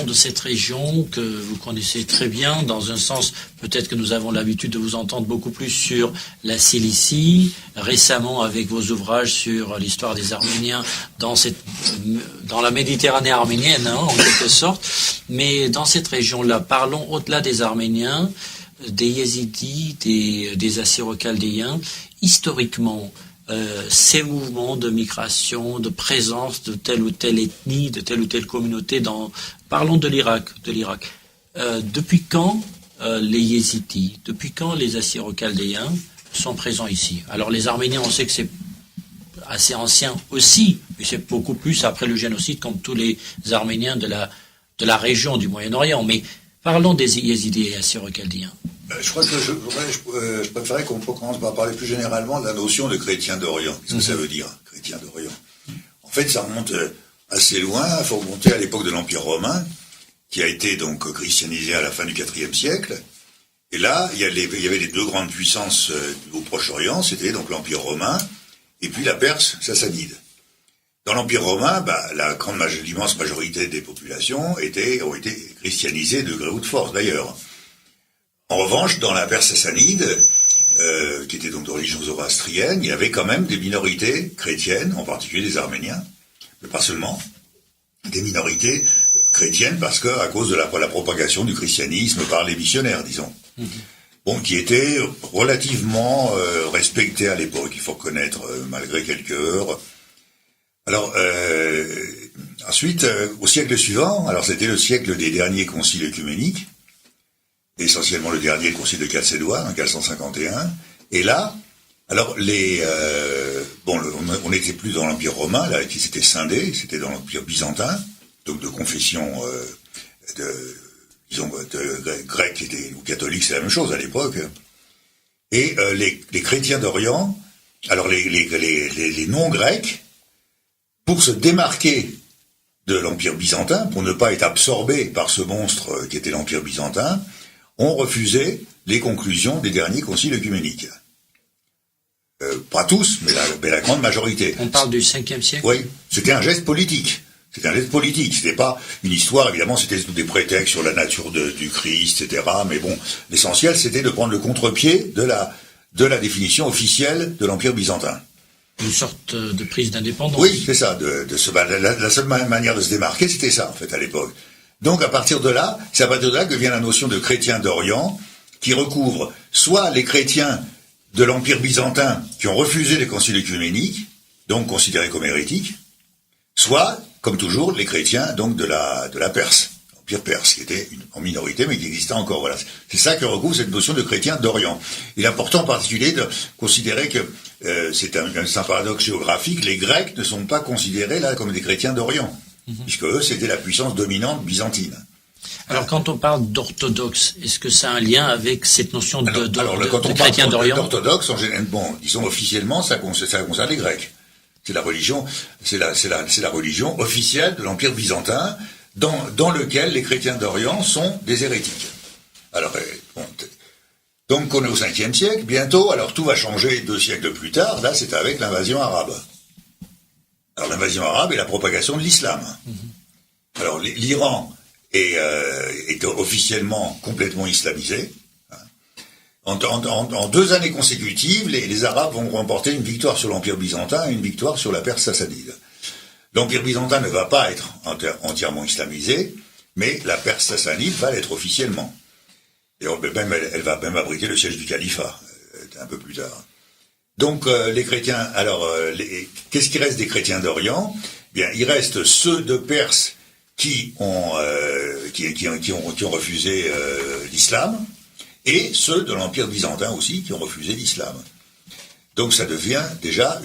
[SPEAKER 2] de cette région que vous connaissez très bien, dans un sens, peut-être que nous avons l'habitude de vous entendre beaucoup plus sur la Cilicie, récemment avec vos ouvrages sur l'histoire des Arméniens dans la Méditerranée arménienne, en quelque sorte. Mais dans cette région-là, parlons au-delà des Arméniens, des Yézidis, des Assyro-Chaldéens. Historiquement, ces mouvements de migration, de présence de telle ou telle ethnie, de telle ou telle communauté parlons de l'Irak. Depuis quand les Yézidis, depuis quand les Assyro-Chaldéens sont présents ici? Alors les Arméniens, on sait que c'est assez ancien aussi, mais c'est beaucoup plus après le génocide, comme tous les Arméniens de la région du Moyen-Orient. Mais parlons des Yézidis et Assyro-Chaldéens.
[SPEAKER 8] Je crois que je préférais qu'on commence par parler plus généralement de la notion de chrétien d'Orient. Qu'est-ce que ça veut dire, chrétien d'Orient? En fait, ça remonte assez loin. Il faut remonter à l'époque de l'Empire romain, qui a été donc christianisé à la fin du IVe siècle. Et là, il y avait les deux grandes puissances au Proche-Orient, c'était donc l'Empire romain et puis la Perse sassanide. Dans l'Empire romain, l'immense majorité des populations ont été christianisées de gré ou de force d'ailleurs. En revanche, dans la Perse sassanide, qui était donc de religion zoroastrienne, il y avait quand même des minorités chrétiennes, en particulier des Arméniens, mais pas seulement, des minorités chrétiennes à cause de la propagation du christianisme par les missionnaires, disons. Bon, qui étaient relativement respectés à l'époque, il faut reconnaître, malgré quelques heurts. Alors, ensuite, au siècle suivant, alors c'était le siècle des derniers conciles œcuméniques, essentiellement le dernier concile de Chalcédoine, en 451, et là, alors on n'était plus dans l'Empire romain, là, qui s'était scindé, c'était dans l'Empire byzantin, donc de confession grec ou catholique, c'est la même chose à l'époque. Et les chrétiens d'Orient, alors les non-grecs, pour se démarquer de l'Empire byzantin, pour ne pas être absorbés par ce monstre qui était l'Empire byzantin, ont refusé les conclusions des derniers conciles œcuméniques. Pas tous, mais la grande majorité.
[SPEAKER 2] On parle du 5e siècle?
[SPEAKER 8] Oui, c'était un geste politique. C'était pas une histoire, évidemment, c'était des prétextes sur la nature du Christ, etc. Mais bon, l'essentiel, c'était de prendre le contre-pied de la définition officielle de l'Empire byzantin.
[SPEAKER 2] Une sorte de prise d'indépendance.
[SPEAKER 8] Oui, c'est ça. La seule manière de se démarquer, c'était ça, en fait, à l'époque. Donc, c'est à partir de là que vient la notion de chrétien d'Orient, qui recouvre soit les chrétiens de l'Empire byzantin qui ont refusé les conciles œcuméniques, donc considérés comme hérétiques, soit, comme toujours, les chrétiens donc de la Perse, l'Empire perse, qui était en minorité, mais qui existait encore. Voilà. C'est ça que recouvre cette notion de chrétien d'Orient. Il est important en particulier de considérer que c'est un paradoxe géographique, les Grecs ne sont pas considérés là comme des chrétiens d'Orient, puisque eux, c'était la puissance dominante byzantine.
[SPEAKER 2] Alors, quand on parle d'orthodoxe, est-ce que ça a un lien avec cette notion de chrétien d'Orient?
[SPEAKER 8] L'orthodoxe, disons officiellement, ça concerne les Grecs. C'est la religion officielle de l'Empire byzantin, dans lequel les chrétiens d'Orient sont des hérétiques. Alors, donc on est au 5e siècle, bientôt, alors tout va changer 2 siècles plus tard, là c'est avec l'invasion arabe. Alors l'invasion arabe et la propagation de l'islam. Alors l'Iran est officiellement complètement islamisé. En 2 années consécutives, les Arabes vont remporter une victoire sur l'Empire byzantin et une victoire sur la Perse sassanide. L'Empire byzantin ne va pas être entièrement islamisé, mais la Perse sassanide va l'être officiellement. Et elle va même abriter le siège du califat, un peu plus tard. Donc les chrétiens, alors qu'est-ce qui reste des chrétiens d'Orient? Bien, il reste ceux de Perse qui ont refusé l'islam, et ceux de l'Empire byzantin aussi qui ont refusé l'islam. Donc ça devient déjà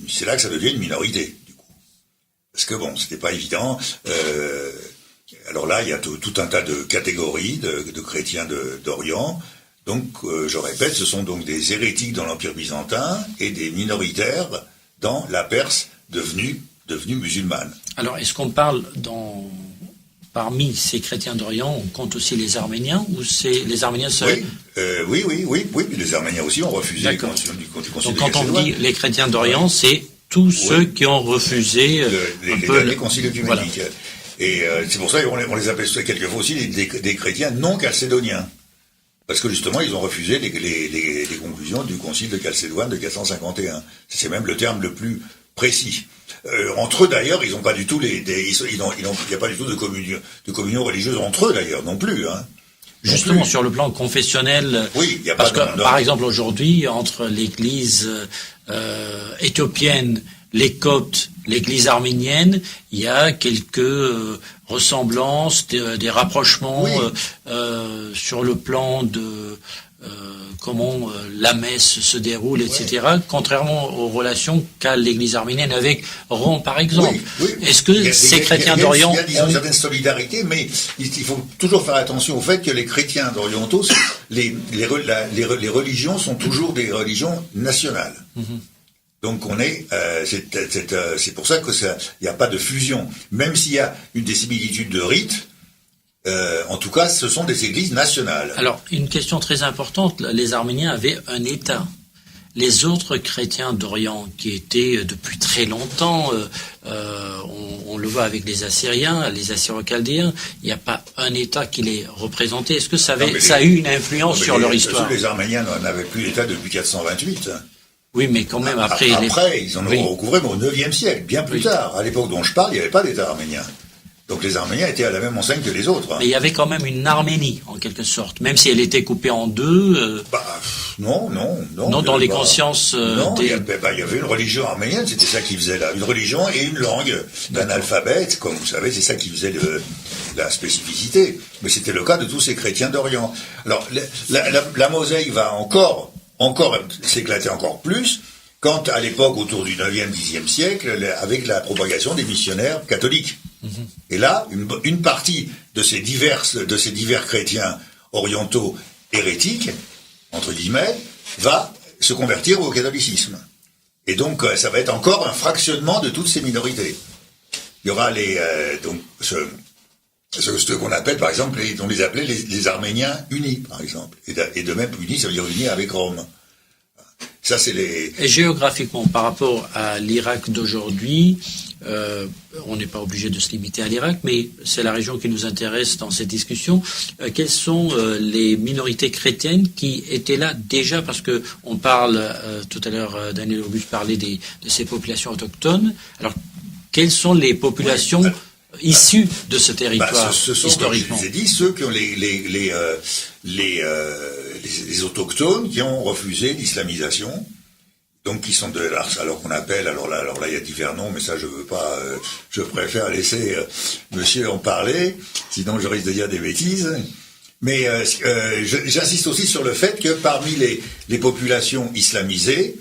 [SPEAKER 8] c'est là que ça devient une minorité, du coup. Parce que bon, c'était pas évident. Alors là, il y a tout un tas de catégories de chrétiens d'Orient. Donc, je répète, ce sont donc des hérétiques dans l'Empire byzantin et des minoritaires dans la Perse devenue musulmane.
[SPEAKER 2] Alors, est-ce qu'on parle parmi ces chrétiens d'Orient, on compte aussi les Arméniens, ou c'est les Arméniens seuls?
[SPEAKER 8] Oui, les Arméniens aussi ont refusé.
[SPEAKER 2] D'accord. Donc quand on dit les chrétiens d'Orient, c'est tous ceux qui ont refusé
[SPEAKER 8] les derniers conciles œcuméniques. Voilà. Et c'est pour ça qu'on les appelle quelquefois aussi des chrétiens non chalcédoniens. Parce que justement, ils ont refusé les conclusions du concile de Chalcédoine de 451. C'est même le terme le plus précis. Entre eux d'ailleurs, ils n'ont pas du tout il n'y a pas du tout de communion religieuse entre eux d'ailleurs non plus. Hein.
[SPEAKER 2] Justement,
[SPEAKER 8] plus.
[SPEAKER 2] sur le plan confessionnel,
[SPEAKER 8] Oui, il y a
[SPEAKER 2] parce
[SPEAKER 8] pas
[SPEAKER 2] que,
[SPEAKER 8] de...
[SPEAKER 2] par exemple, aujourd'hui, entre l'église éthiopienne, les Coptes, l'église arménienne, il y a quelques ressemblances, des rapprochements
[SPEAKER 8] Oui.
[SPEAKER 2] sur le plan de comment la messe se déroule, etc., contrairement aux relations qu'a l'église arménienne avec Rome, par exemple.
[SPEAKER 8] Oui.
[SPEAKER 2] Est-ce que ces chrétiens d'Orient...
[SPEAKER 8] Il y a, disons, une certaine solidarité, mais il faut toujours faire attention au fait que les chrétiens d'orientaux, les religions sont toujours des religions nationales. Donc on est, c'est pour ça que il n'y a pas de fusion. Même s'il y a des similitudes de rites, en tout cas, ce sont des églises nationales.
[SPEAKER 2] Alors, une question très importante, les Arméniens avaient un État. Les autres chrétiens d'Orient, qui étaient depuis très longtemps, on le voit avec les Assyriens, les Assyro-Chaldéens, il n'y a pas un État qui les représentait. Est-ce que ça a eu une influence sur leur histoire?
[SPEAKER 8] Les Arméniens n'avaient plus d'État depuis 428.
[SPEAKER 2] Oui, mais quand même, après...
[SPEAKER 8] Ils en ont recouvré au 9e siècle, bien plus tard. À l'époque dont je parle, il n'y avait pas d'État arménien. Donc les Arméniens étaient à la même enseigne que les autres.
[SPEAKER 2] Mais il y avait quand même une Arménie, en quelque sorte, même si elle était coupée en deux.
[SPEAKER 8] Non.
[SPEAKER 2] Dans les consciences.
[SPEAKER 8] Il y avait une religion arménienne, c'était ça qui faisait une religion et une langue, d'un alphabet, comme vous savez, c'est ça qui faisait la spécificité. Mais c'était le cas de tous ces chrétiens d'Orient. Alors la mosaïque va encore s'éclater encore plus. Quand, à l'époque, autour du 9e, 10e siècle, avec la propagation des missionnaires catholiques. Et là, une partie de ces divers chrétiens orientaux hérétiques, entre guillemets, va se convertir au catholicisme. Et donc, ça va être encore un fractionnement de toutes ces minorités. Il y aura ce qu'on appelle, par exemple, on les appelait les Arméniens unis, par exemple. Et de même, unis, ça veut dire unis avec Rome. Ça, c'est
[SPEAKER 2] Et géographiquement, par rapport à l'Irak d'aujourd'hui, on n'est pas obligé de se limiter à l'Irak, mais c'est la région qui nous intéresse dans cette discussion. Quelles sont les minorités chrétiennes qui étaient là déjà? Parce que on parle, tout à l'heure, Daniel Auguste parlait de ces populations autochtones. Alors, quelles sont les populations issues de ce territoire,
[SPEAKER 8] ce sont,
[SPEAKER 2] historiquement?
[SPEAKER 8] comme je vous ai dit, ceux qui ont les autochtones qui ont refusé l'islamisation, donc qui sont alors qu'on appelle, alors là il y a divers noms, mais ça je veux pas, je préfère laisser monsieur en parler, sinon je risque de dire des bêtises. Mais j'insiste aussi sur le fait que parmi les populations islamisées,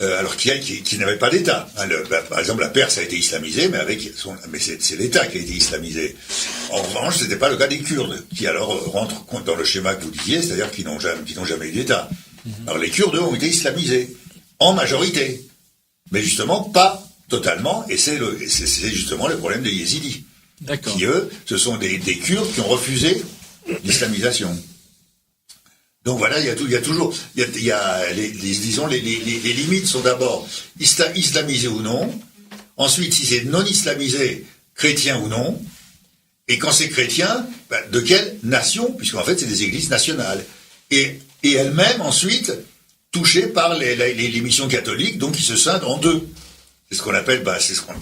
[SPEAKER 8] alors qui n'avaient pas d'État. Par exemple, la Perse a été islamisée, mais c'est l'État qui a été islamisé. En revanche, c'était pas le cas des Kurdes, qui alors rentrent dans le schéma que vous disiez, c'est-à-dire qu'ils n'ont jamais eu d'État. Alors les Kurdes, eux, ont été islamisés, en majorité, mais justement pas totalement, et c'est justement le problème des Yézidis.
[SPEAKER 2] D'accord.
[SPEAKER 8] Qui, eux, ce sont des Kurdes qui ont refusé l'islamisation. Donc voilà, il y a toujours, disons, les limites sont d'abord islamisées ou non, ensuite si c'est non islamisé, chrétien ou non, et quand c'est chrétien, de quelle nation, puisqu'en fait c'est des églises nationales, et elles-mêmes ensuite touchées par les missions catholiques, donc qui se scindent en deux. C'est ce qu'on appelle,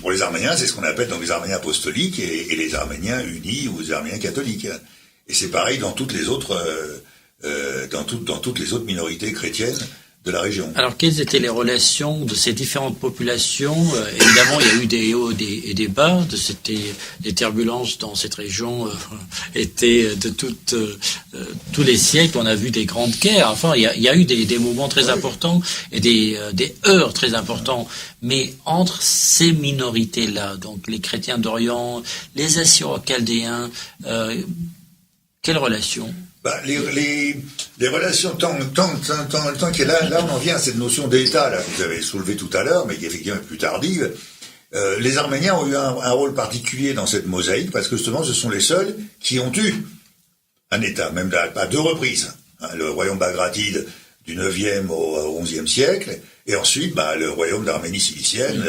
[SPEAKER 8] pour les Arméniens, c'est ce qu'on appelle donc les Arméniens apostoliques et les Arméniens unis ou les Arméniens catholiques. Et c'est pareil dans toutes les autres dans toutes les autres minorités chrétiennes de la région.
[SPEAKER 2] Alors, quelles étaient les relations de ces différentes populations? Évidemment, il y a eu des hauts et des bas. Les turbulences dans cette région étaient de tous les siècles. On a vu des grandes guerres. Enfin, il y a eu des mouvements très importants et des heurts très importants. Mais entre ces minorités-là, donc les chrétiens d'Orient, les Assyro-Chaldéens, quelle relation?
[SPEAKER 8] Les relations, tant qu'il est là on en vient à cette notion d'État là, que vous avez soulevée tout à l'heure, mais qui effectivement est plus tardive. Les Arméniens ont eu un rôle particulier dans cette mosaïque, parce que justement ce sont les seuls qui ont eu un État, même à deux reprises. Le royaume bagratide du 9e au 11e siècle, et ensuite le royaume d'Arménie cilicienne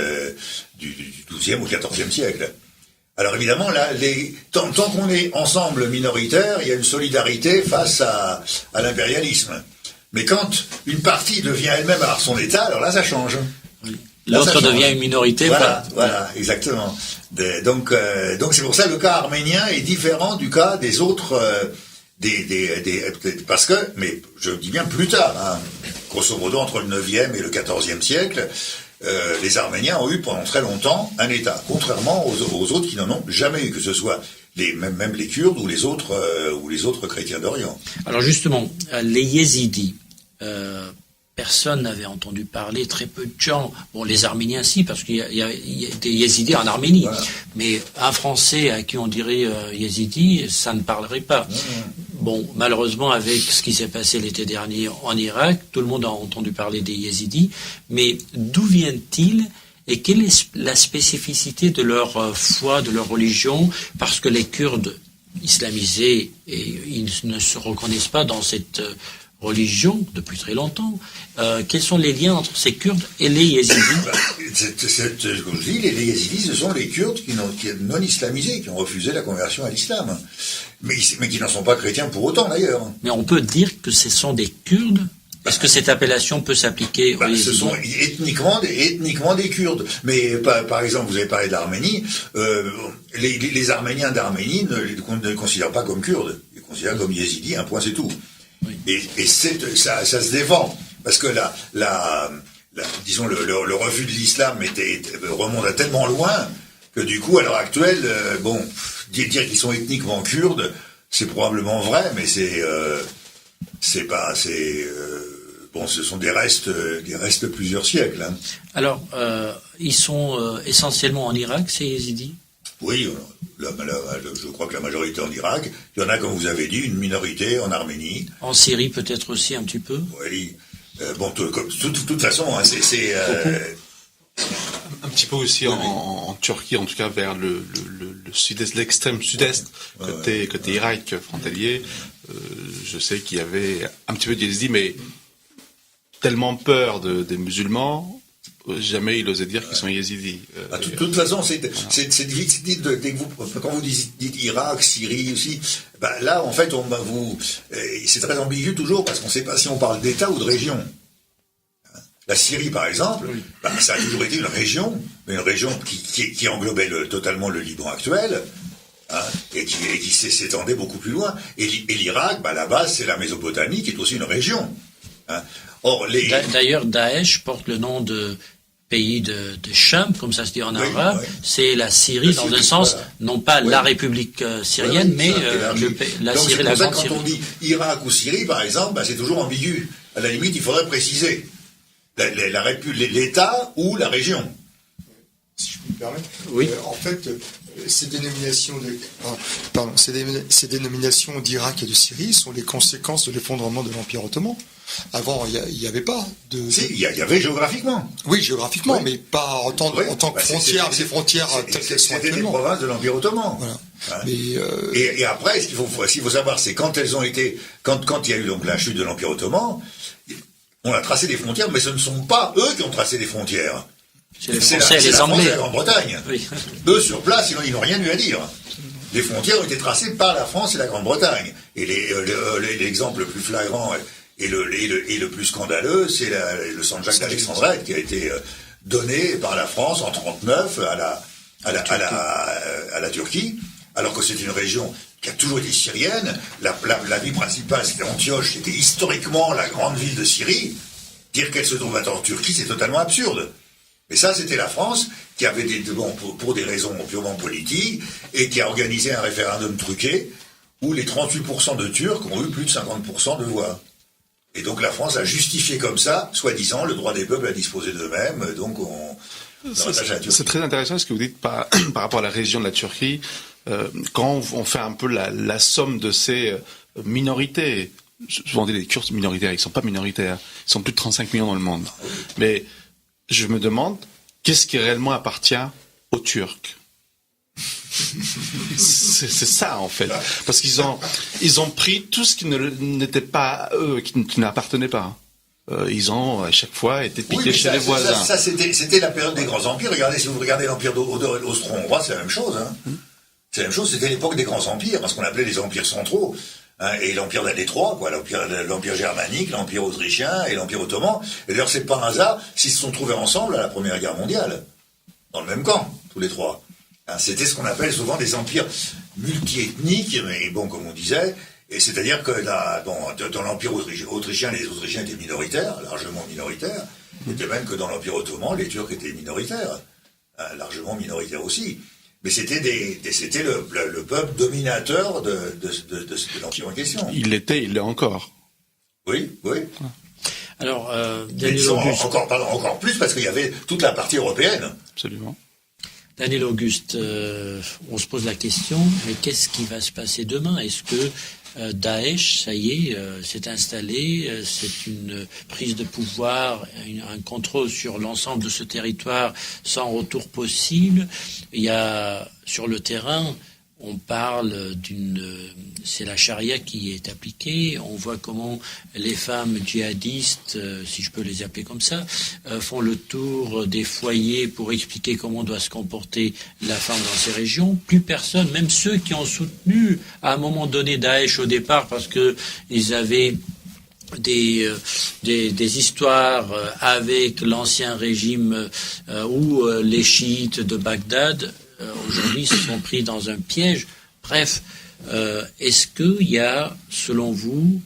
[SPEAKER 8] du 12e au 14e siècle. Alors évidemment, là, tant qu'on est ensemble minoritaire, il y a une solidarité face à l'impérialisme. Mais quand une partie devient elle-même avoir son État, alors là, ça change.
[SPEAKER 2] Oui. L'autre devient une minorité.
[SPEAKER 8] Voilà, exactement. Donc c'est pour ça que le cas arménien est différent du cas des autres parce que, mais je dis bien plus tard, hein, grosso modo entre le 9e et le 14e siècle, les Arméniens ont eu pendant très longtemps un État, contrairement aux autres qui n'en ont jamais eu, que ce soit même les Kurdes ou les autres chrétiens d'Orient.
[SPEAKER 2] Alors justement, les Yézidis, personne n'avait entendu parler, très peu de gens. Bon, les Arméniens si, parce qu'il y a des Yézidis en Arménie, voilà. Mais un Français à qui on dirait Yézidi, ça ne parlerait pas. Bon, malheureusement, avec ce qui s'est passé l'été dernier en Irak, tout le monde a entendu parler des Yézidis, mais d'où viennent-ils et quelle est la spécificité de leur foi, de leur religion? Parce que les Kurdes islamisés, et ils ne se reconnaissent pas dans cette religion depuis très longtemps. Quels sont les liens entre ces Kurdes et les Yézidis?
[SPEAKER 8] Comme je dis, les Yézidis, ce sont les Kurdes qui non islamisés, qui ont refusé la conversion à l'islam, mais qui n'en sont pas chrétiens pour autant d'ailleurs.
[SPEAKER 2] Mais on peut dire que ce sont des Kurdes? Est-ce que cette appellation peut s'appliquer aux Yézidis?
[SPEAKER 8] Ce sont ethniquement des Kurdes. Mais par exemple, vous avez parlé d'Arménie. Les Arméniens d'Arménie ne les considèrent pas comme Kurdes. Ils les considèrent comme Yézidis, un point c'est tout. Oui. Et ça se défend. Parce que disons, le refus de l'islam remonte à tellement loin que du coup, à l'heure actuelle, dire qu'ils sont ethniquement kurdes, c'est probablement vrai, mais ce sont des restes de plusieurs siècles. Hein.
[SPEAKER 2] Alors, ils sont essentiellement en Irak, ces Yézidis?
[SPEAKER 8] Oui, je crois que la majorité en Irak. Il y en a, comme vous avez dit, une minorité en Arménie.
[SPEAKER 2] En Syrie, peut-être aussi un petit peu?
[SPEAKER 8] Oui. De toute façon, hein, c'est
[SPEAKER 6] un petit peu aussi en Turquie, en tout cas vers le sud-est, l'extrême sud-est, côté Irak frontalier. Je sais qu'il y avait un petit peu d'Yézidis, mais tellement peur des musulmans, jamais ils osaient dire qu'ils sont Yézidis.
[SPEAKER 8] De toute façon, c'est difficile quand vous dites Irak, Syrie aussi. Là, en fait, c'est très ambigu toujours parce qu'on ne sait pas si on parle d'État ou de région. La Syrie, par exemple, ça a toujours été une région, mais une région qui englobait totalement le Liban actuel. Hein, et qui s'étendait beaucoup plus loin. Et l'Irak, là-bas, c'est la Mésopotamie, qui est aussi une région. Hein. Or,
[SPEAKER 2] D'ailleurs, Daesh porte le nom de pays de Cham, comme ça se dit en arabe. Oui. C'est la Syrie, dans un sens, non pas la République syrienne, mais la
[SPEAKER 8] Donc,
[SPEAKER 2] Syrie, la grande
[SPEAKER 8] Syrie. Quand on dit Irak ou Syrie, par exemple, c'est toujours ambigu. À la limite, il faudrait préciser l'État ou la région.
[SPEAKER 3] Si je peux me permettre.
[SPEAKER 2] Oui.
[SPEAKER 3] En fait, ces dénominations d'Irak et de Syrie sont les conséquences de l'effondrement de l'Empire ottoman. Avant, il n'y avait pas de...
[SPEAKER 8] Si, il y avait géographiquement.
[SPEAKER 3] Oui, géographiquement, mais pas en tant que frontières, ces frontières telles qu'elles sont actuellement.
[SPEAKER 8] C'était des provinces de l'Empire ottoman. Voilà. Hein. Et après, ce qu'il faut savoir, c'est quand il y a eu donc la chute de l'Empire ottoman, on a tracé des frontières, mais ce ne sont pas eux qui ont tracé des frontières.
[SPEAKER 2] C'est les Français et les Anglais.
[SPEAKER 8] La Grande-Bretagne. Oui. Eux, sur place, ils n'ont rien eu à dire. Les frontières ont été tracées par la France et la Grande-Bretagne. Et l'exemple le plus flagrant et le plus scandaleux, c'est le Sanjak d'Alexandrette qui a été donné par la France en 1939 à la Turquie, alors que c'est une région qui a toujours été syrienne. La ville principale, c'était Antioche, c'était historiquement la grande ville de Syrie. Dire qu'elle se trouve maintenant en Turquie, c'est totalement absurde. Et ça, c'était la France qui avait pour des raisons purement politiques et qui a organisé un référendum truqué où les 38% de Turcs ont eu plus de 50% de voix. Et donc la France a justifié comme ça, soi-disant, le droit des peuples à disposer d'eux-mêmes. Donc
[SPEAKER 6] c'est très intéressant ce que vous dites par rapport à la région de la Turquie. Quand on fait un peu la somme de ces minorités, souvent on dit les Kurdes minoritaires, ils sont pas minoritaires, ils sont plus de 35 millions dans le monde. Mais je me demande, qu'est-ce qui réellement appartient aux Turcs? C'est ça, en fait. Parce qu'ils ont pris tout ce qui n'était pas eux, qui n'appartenait pas. Ils ont, à chaque fois, été piqués chez les voisins.
[SPEAKER 8] Ça, c'était la période des grands empires. Regardez, si vous regardez l'empire austro-hongrois, c'est la même chose. Hein. C'est la même chose, c'était l'époque des grands empires, ce qu'on appelait les empires centraux. Hein, et l'empire des trois, l'empire germanique, l'empire autrichien et l'empire ottoman. Et d'ailleurs, c'est pas un hasard s'ils se sont trouvés ensemble à la Première Guerre mondiale, dans le même camp, tous les trois. Hein, c'était ce qu'on appelle souvent des empires multiethniques, mais bon, comme on disait, Et c'est-à-dire que dans l'Empire autrichien, les Autrichiens étaient minoritaires, largement minoritaires, et de même que dans l'Empire ottoman, les Turcs étaient minoritaires, largement minoritaires aussi. Mais c'était le peuple dominateur de l'Empire en question.
[SPEAKER 6] Il l'est encore.
[SPEAKER 8] Oui.
[SPEAKER 2] Alors, Daniel Auguste...
[SPEAKER 8] Encore plus parce qu'il y avait toute la partie européenne.
[SPEAKER 6] Absolument.
[SPEAKER 2] Daniel Auguste, on se pose la question, mais qu'est-ce qui va se passer demain? Est-ce que Daesh, ça y est, s'est installé, c'est une prise de pouvoir, un contrôle sur l'ensemble de ce territoire sans retour possible? Il y a, sur le terrain, on parle c'est la charia qui est appliquée. On voit comment les femmes djihadistes, si je peux les appeler comme ça, font le tour des foyers pour expliquer comment doit se comporter la femme dans ces régions. Plus personne, même ceux qui ont soutenu à un moment donné Daesh au départ parce que ils avaient des histoires avec l'ancien régime ou les chiites de Bagdad, aujourd'hui se sont pris dans un piège. Bref, est-ce qu'il y a, selon vous,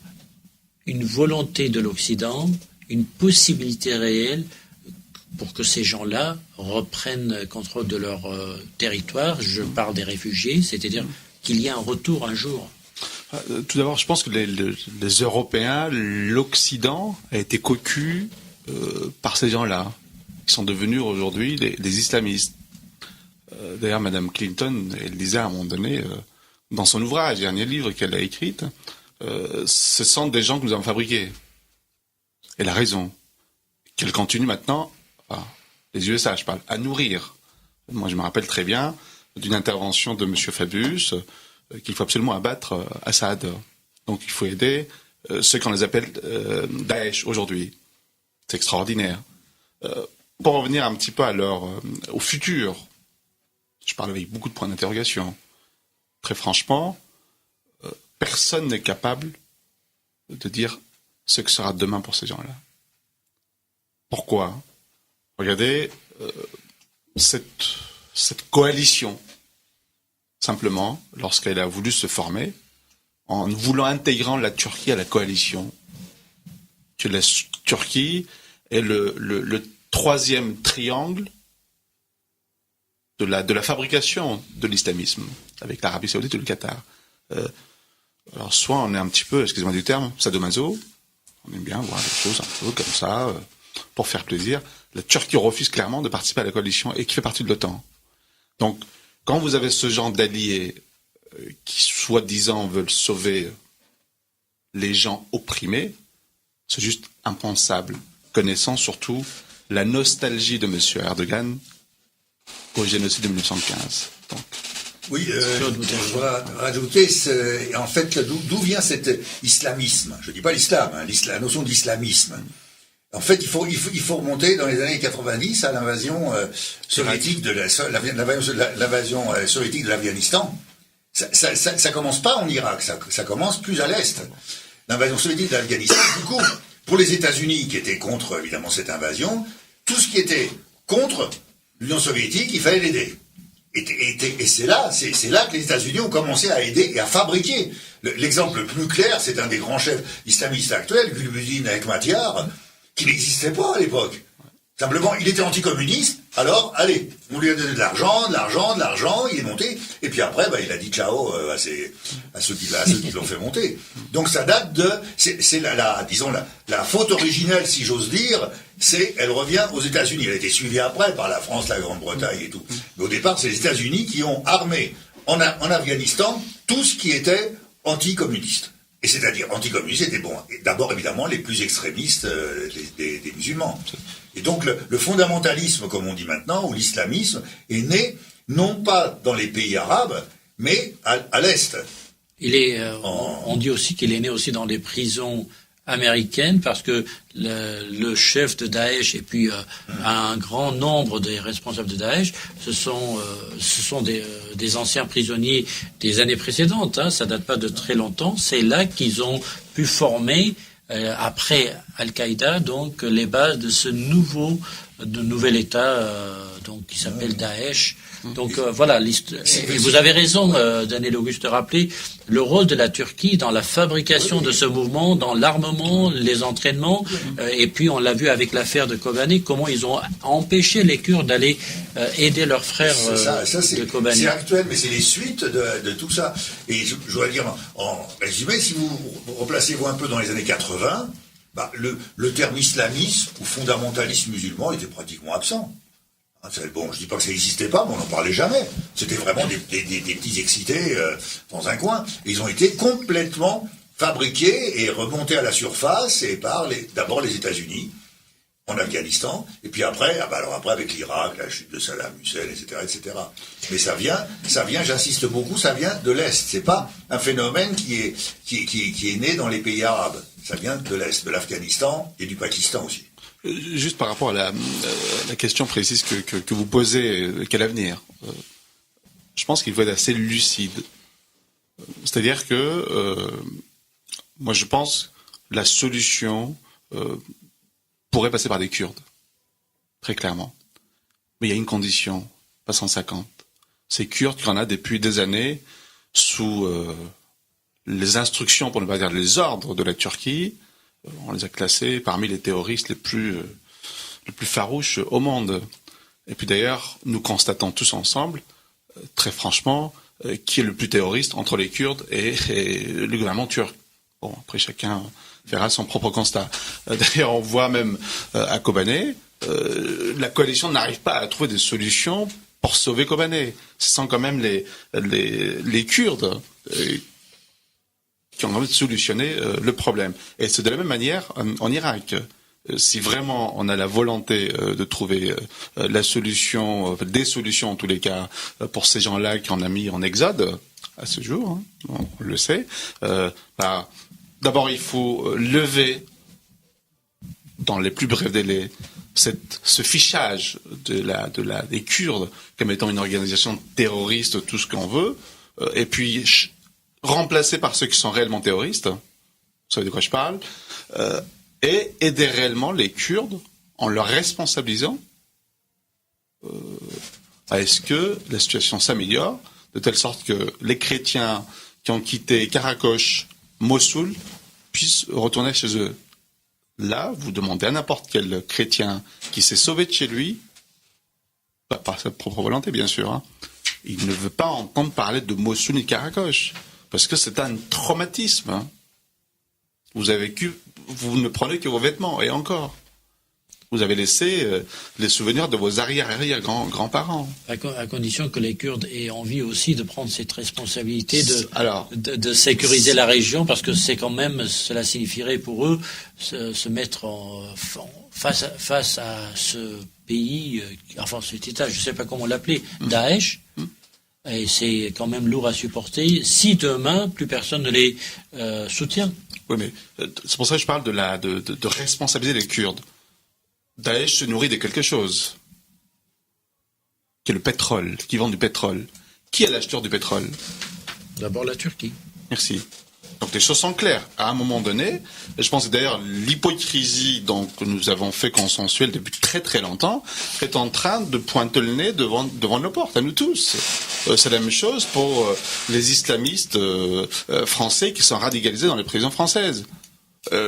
[SPEAKER 2] une volonté de l'Occident, une possibilité réelle pour que ces gens-là reprennent contrôle de leur territoire? Je parle des réfugiés, c'est-à-dire qu'il y a un retour un jour.
[SPEAKER 6] Tout d'abord, je pense que les Européens, l'Occident a été cocu par ces gens-là, qui sont devenus aujourd'hui des islamistes. D'ailleurs, Madame Clinton, elle disait à un moment donné, dans son ouvrage, dernier livre qu'elle a écrit, ce sont des gens que nous avons fabriqués. Elle a raison. Qu'elle continue maintenant, les USA, je parle, à nourrir. Moi, je me rappelle très bien d'une intervention de M. Fabius, qu'il faut absolument abattre Assad. Donc, il faut aider ceux qu'on les appelle Daesh aujourd'hui. C'est extraordinaire. Pour revenir un petit peu au futur, je parle avec beaucoup de points d'interrogation. Très franchement, personne n'est capable de dire ce que sera demain pour ces gens-là. Pourquoi? Regardez, cette coalition, simplement, lorsqu'elle a voulu se former, en voulant intégrer la Turquie à la coalition, que la Turquie est le troisième triangle de la fabrication de l'islamisme, avec l'Arabie Saoudite et le Qatar. Alors, soit on est un petit peu, excusez-moi du terme, sadomaso, on aime bien voir des choses un peu comme ça, pour faire plaisir. La Turquie refuse clairement de participer à la coalition et qui fait partie de l'OTAN. Donc, quand vous avez ce genre d'alliés qui, soi-disant, veulent sauver les gens opprimés, c'est juste impensable, connaissant surtout la nostalgie de M. Erdogan au génocide de 1915. Donc.
[SPEAKER 8] Oui, je dois rajouter, en fait, d'où vient cet islamisme? Je ne dis pas l'islam, la notion d'islamisme. En fait, il faut remonter dans les années 90 à l'invasion soviétique l'invasion soviétique de l'Afghanistan. Ça commence pas en Irak, ça commence plus à l'est. L'invasion soviétique de l'Afghanistan, du coup, pour les États-Unis qui étaient contre évidemment cette invasion, tout ce qui était contre l'Union soviétique, il fallait l'aider. Et c'est là que les États-Unis ont commencé à aider et à fabriquer. L'exemple le plus clair, c'est un des grands chefs islamistes actuels, Gulbuddin Hekmatyar, qui n'existait pas à l'époque. Simplement, il était anticommuniste, alors, allez, on lui a donné de l'argent, il est monté, et puis après, il a dit ciao à ceux qui l'ont fait monter. Donc ça date c'est la faute originelle, si j'ose dire, elle revient aux États-Unis. Elle a été suivie après par la France, la Grande-Bretagne et tout. Mais au départ, c'est les États-Unis qui ont armé en Afghanistan tout ce qui était anticommuniste. Et c'est-à-dire anticommunistes étaient d'abord évidemment les plus extrémistes des musulmans. Et donc le fondamentalisme, comme on dit maintenant, ou l'islamisme, est né non pas dans les pays arabes, mais à l'est.
[SPEAKER 2] On dit aussi qu'il est né aussi dans les prisons américaines, parce que le chef de Daesh et puis un grand nombre des responsables de Daesh, ce sont des anciens prisonniers des années précédentes, ça date pas de très longtemps. C'est là qu'ils ont pu former après Al-Qaïda donc les bases de ce nouvel État donc qui s'appelle Daesh. Donc voilà, et vous avez raison, Daniel Auguste, de rappeler le rôle de la Turquie dans la fabrication de ce mouvement, dans l'armement, les entraînements, et puis on l'a vu avec l'affaire de Kobané, comment ils ont empêché les Kurdes d'aller aider leurs frères de Kobané.
[SPEAKER 8] C'est actuel, mais c'est les suites de tout ça. Et je voudrais dire, en résumé, si vous replacez-vous un peu dans les années 80, le terme islamisme ou fondamentalisme musulman était pratiquement absent. Bon, je dis pas que ça n'existait pas, mais on n'en parlait jamais. C'était vraiment des petits excités dans un coin. Et ils ont été complètement fabriqués et remontés à la surface et par d'abord les États-Unis, en Afghanistan, et puis après, après avec l'Irak, la chute de Saddam Hussein, etc., etc. Mais ça vient, j'insiste beaucoup, ça vient de l'Est. C'est pas un phénomène qui est né dans les pays arabes. Ça vient de l'Est, de l'Afghanistan et du Pakistan aussi.
[SPEAKER 6] Juste par rapport à la question précise que vous posez, quel avenir, je pense qu'il faut être assez lucide. C'est-à-dire que moi je pense la solution pourrait passer par des Kurdes, très clairement. Mais il y a une condition, pas 150. Ces Kurdes qu'on a depuis des années sous les instructions, pour ne pas dire les ordres de la Turquie. On les a classés parmi les terroristes les plus farouches au monde. Et puis d'ailleurs, nous constatons tous ensemble, très franchement, qui est le plus terroriste entre les Kurdes et le gouvernement turc. Bon, après chacun fera son propre constat. D'ailleurs, on voit même à Kobané, la coalition n'arrive pas à trouver des solutions pour sauver Kobané. Ce sont quand même les Kurdes qui ont envie de solutionner le problème. Et c'est de la même manière en Irak. Si vraiment on a la volonté de trouver la solution, des solutions en tous les cas, pour ces gens-là qu'on a mis en exode à ce jour, on le sait, d'abord il faut lever dans les plus brefs délais ce fichage des Kurdes comme étant une organisation terroriste, tout ce qu'on veut, et puis remplacés par ceux qui sont réellement terroristes, vous savez de quoi je parle, et aider réellement les Kurdes en leur responsabilisant à est-ce que la situation s'améliore, de telle sorte que les chrétiens qui ont quitté Karakosh, Mossoul, puissent retourner chez eux. Là, vous demandez à n'importe quel chrétien qui s'est sauvé de chez lui, par sa propre volonté bien sûr, il ne veut pas entendre parler de Mossoul ni de Karakosh. Parce que c'est un traumatisme. Vous avez vécu, vous ne prenez que vos vêtements, et encore. Vous avez laissé les souvenirs de vos arrière-grands-parents.
[SPEAKER 2] À condition que les Kurdes aient envie aussi de prendre cette responsabilité de sécuriser la région, parce que c'est quand même, cela signifierait pour eux se mettre face à ce pays, enfin cet État, je ne sais pas comment l'appeler, Daesh. Et c'est quand même lourd à supporter si demain, plus personne ne les soutient.
[SPEAKER 6] Oui, mais c'est pour ça que je parle de responsabiliser les Kurdes. Daesh se nourrit de quelque chose, qui est le pétrole, qui vend du pétrole. Qui est l'acheteur du pétrole?
[SPEAKER 2] D'abord la Turquie.
[SPEAKER 6] Merci. Donc les choses sont claires. À un moment donné, et je pense que d'ailleurs l'hypocrisie que nous avons fait consensuelle depuis très très longtemps est en train de pointer le nez devant nos portes, à nous tous. C'est la même chose pour les islamistes français qui sont radicalisés dans les prisons françaises.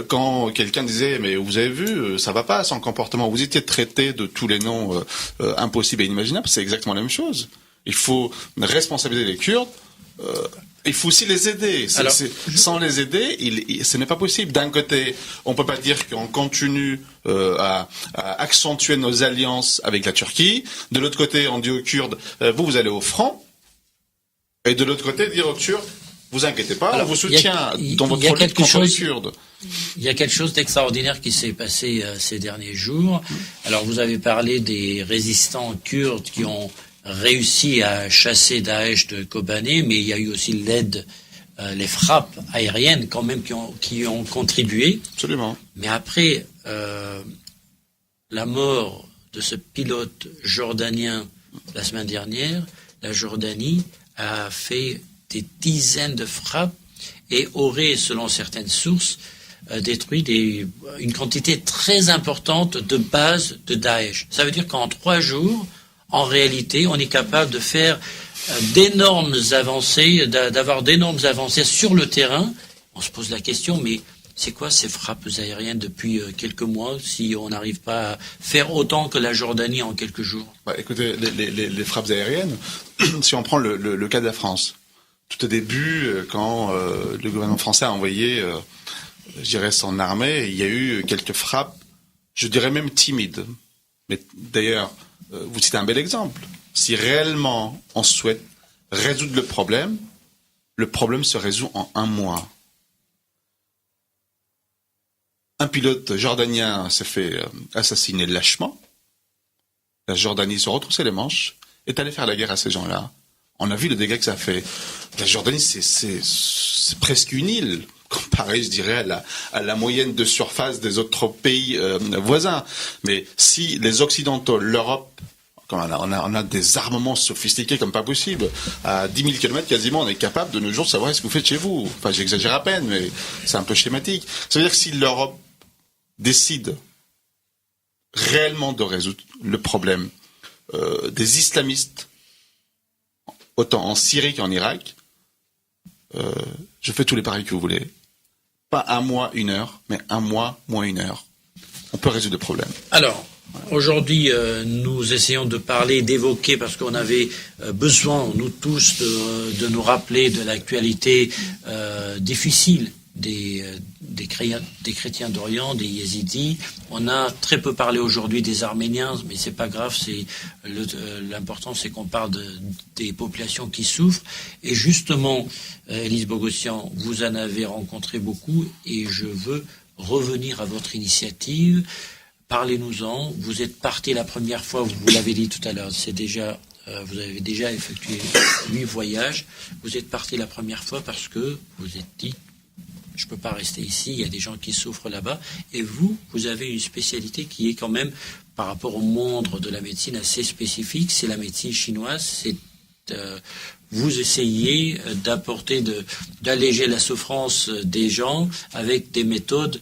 [SPEAKER 6] Quand quelqu'un disait mais vous avez vu, ça va pas son comportement, vous étiez traité de tous les noms impossibles et inimaginables, c'est exactement la même chose. Il faut responsabiliser les Kurdes. Il faut aussi les aider. Sans les aider, ce n'est pas possible. D'un côté, on peut pas dire qu'on continue à accentuer nos alliances avec la Turquie. De l'autre côté, on dit aux Kurdes, vous allez au front. Et de l'autre côté, dire aux Turcs, vous inquiétez pas, on vous soutient dans votre lutte contre les Kurdes.
[SPEAKER 2] Il y a quelque chose d'extraordinaire qui s'est passé ces derniers jours. Alors, vous avez parlé des résistants kurdes qui ont réussi à chasser Daesh de Kobané, mais il y a eu aussi l'aide, les frappes aériennes quand même qui ont contribué.
[SPEAKER 6] Absolument.
[SPEAKER 2] Mais après la mort de ce pilote jordanien la semaine dernière, la Jordanie a fait des dizaines de frappes et aurait, selon certaines sources, détruit une quantité très importante de bases de Daesh. Ça veut dire qu'en 3 jours, en réalité, on est capable de faire d'énormes avancées, d'avoir d'énormes avancées sur le terrain. On se pose la question, mais c'est quoi ces frappes aériennes depuis quelques mois si on n'arrive pas à faire autant que la Jordanie en quelques jours?
[SPEAKER 6] Écoutez, les frappes aériennes, si on prend le cas de la France, tout au début, quand le gouvernement français a envoyé, je dirais, son armée, il y a eu quelques frappes, je dirais même timides. Mais d'ailleurs, vous citez un bel exemple. Si réellement on souhaite résoudre le problème se résout en 1 mois. Un pilote jordanien s'est fait assassiner lâchement. La Jordanie se retroussait les manches, est allée faire la guerre à ces gens-là. On a vu le dégât que ça fait. La Jordanie, c'est presque une île, comparé, je dirais, à la moyenne de surface des autres pays voisins. Mais si les Occidentaux, l'Europe, on a des armements sophistiqués comme pas possible. À 10 000 km quasiment, on est capable de nos jours de savoir ce que vous faites chez vous. Enfin, j'exagère à peine, mais c'est un peu schématique. Ça veut dire que si l'Europe décide réellement de résoudre le problème des islamistes, autant en Syrie qu'en Irak, je fais tous les paris que vous voulez. Pas 1 mois, 1 heure, mais 1 mois, moins 1 heure. On peut résoudre le problème.
[SPEAKER 2] Alors, aujourd'hui, nous essayons de parler, d'évoquer, parce qu'on avait besoin, nous tous, de nous rappeler de l'actualité difficile des chrétiens d'Orient, des yézidis. On a très peu parlé aujourd'hui des Arméniens, mais c'est pas grave. L'important, c'est qu'on parle des populations qui souffrent. Et justement, Élise Bogossian, vous en avez rencontré beaucoup, et je veux revenir à votre initiative. Parlez-nous-en. Vous êtes parti la première fois, vous l'avez dit tout à l'heure, vous avez déjà effectué 8 voyages. Vous êtes parti la première fois parce que vous êtes dit, je ne peux pas rester ici, il y a des gens qui souffrent là-bas. Et vous avez une spécialité qui est quand même, par rapport au monde de la médecine, assez spécifique. C'est la médecine chinoise. Vous essayez d'alléger la souffrance des gens avec des méthodes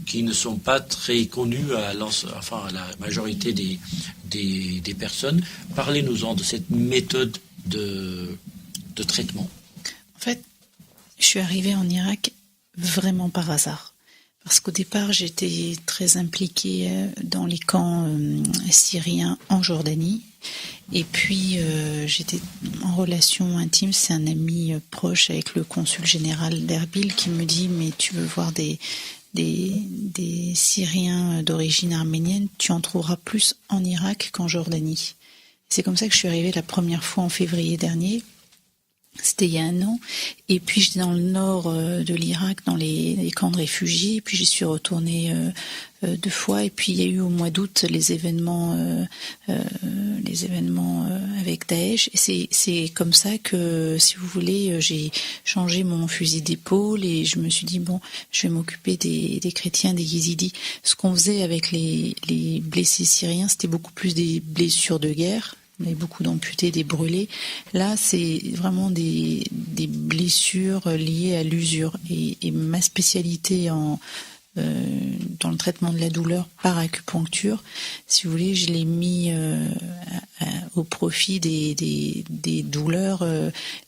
[SPEAKER 2] qui ne sont pas très connues à la majorité des personnes. Parlez-nous-en de cette méthode de traitement.
[SPEAKER 7] En fait, je suis arrivée en Irak vraiment par hasard. Parce qu'au départ, j'étais très impliquée dans les camps syriens en Jordanie. Et puis, j'étais en relation intime, c'est un ami proche avec le consul général d'Erbil qui me dit « Mais tu veux voir des Syriens d'origine arménienne, tu en trouveras plus en Irak qu'en Jordanie. » C'est comme ça que je suis arrivée la première fois en février dernier. C'était il y a 1 an. Et puis j'étais dans le nord de l'Irak, dans les camps de réfugiés. Et puis j'y suis retournée 2 fois. Et puis il y a eu au mois d'août les événements avec Daesh. Et c'est comme ça que, si vous voulez, j'ai changé mon fusil d'épaule et je me suis dit bon, je vais m'occuper des chrétiens, des yézidis. Ce qu'on faisait avec les blessés syriens, c'était beaucoup plus des blessures de guerre. On avait beaucoup d'amputés, des brûlés. Là, c'est vraiment des blessures liées à l'usure. Et ma spécialité dans le traitement de la douleur par acupuncture, si vous voulez, je l'ai mis au profit des douleurs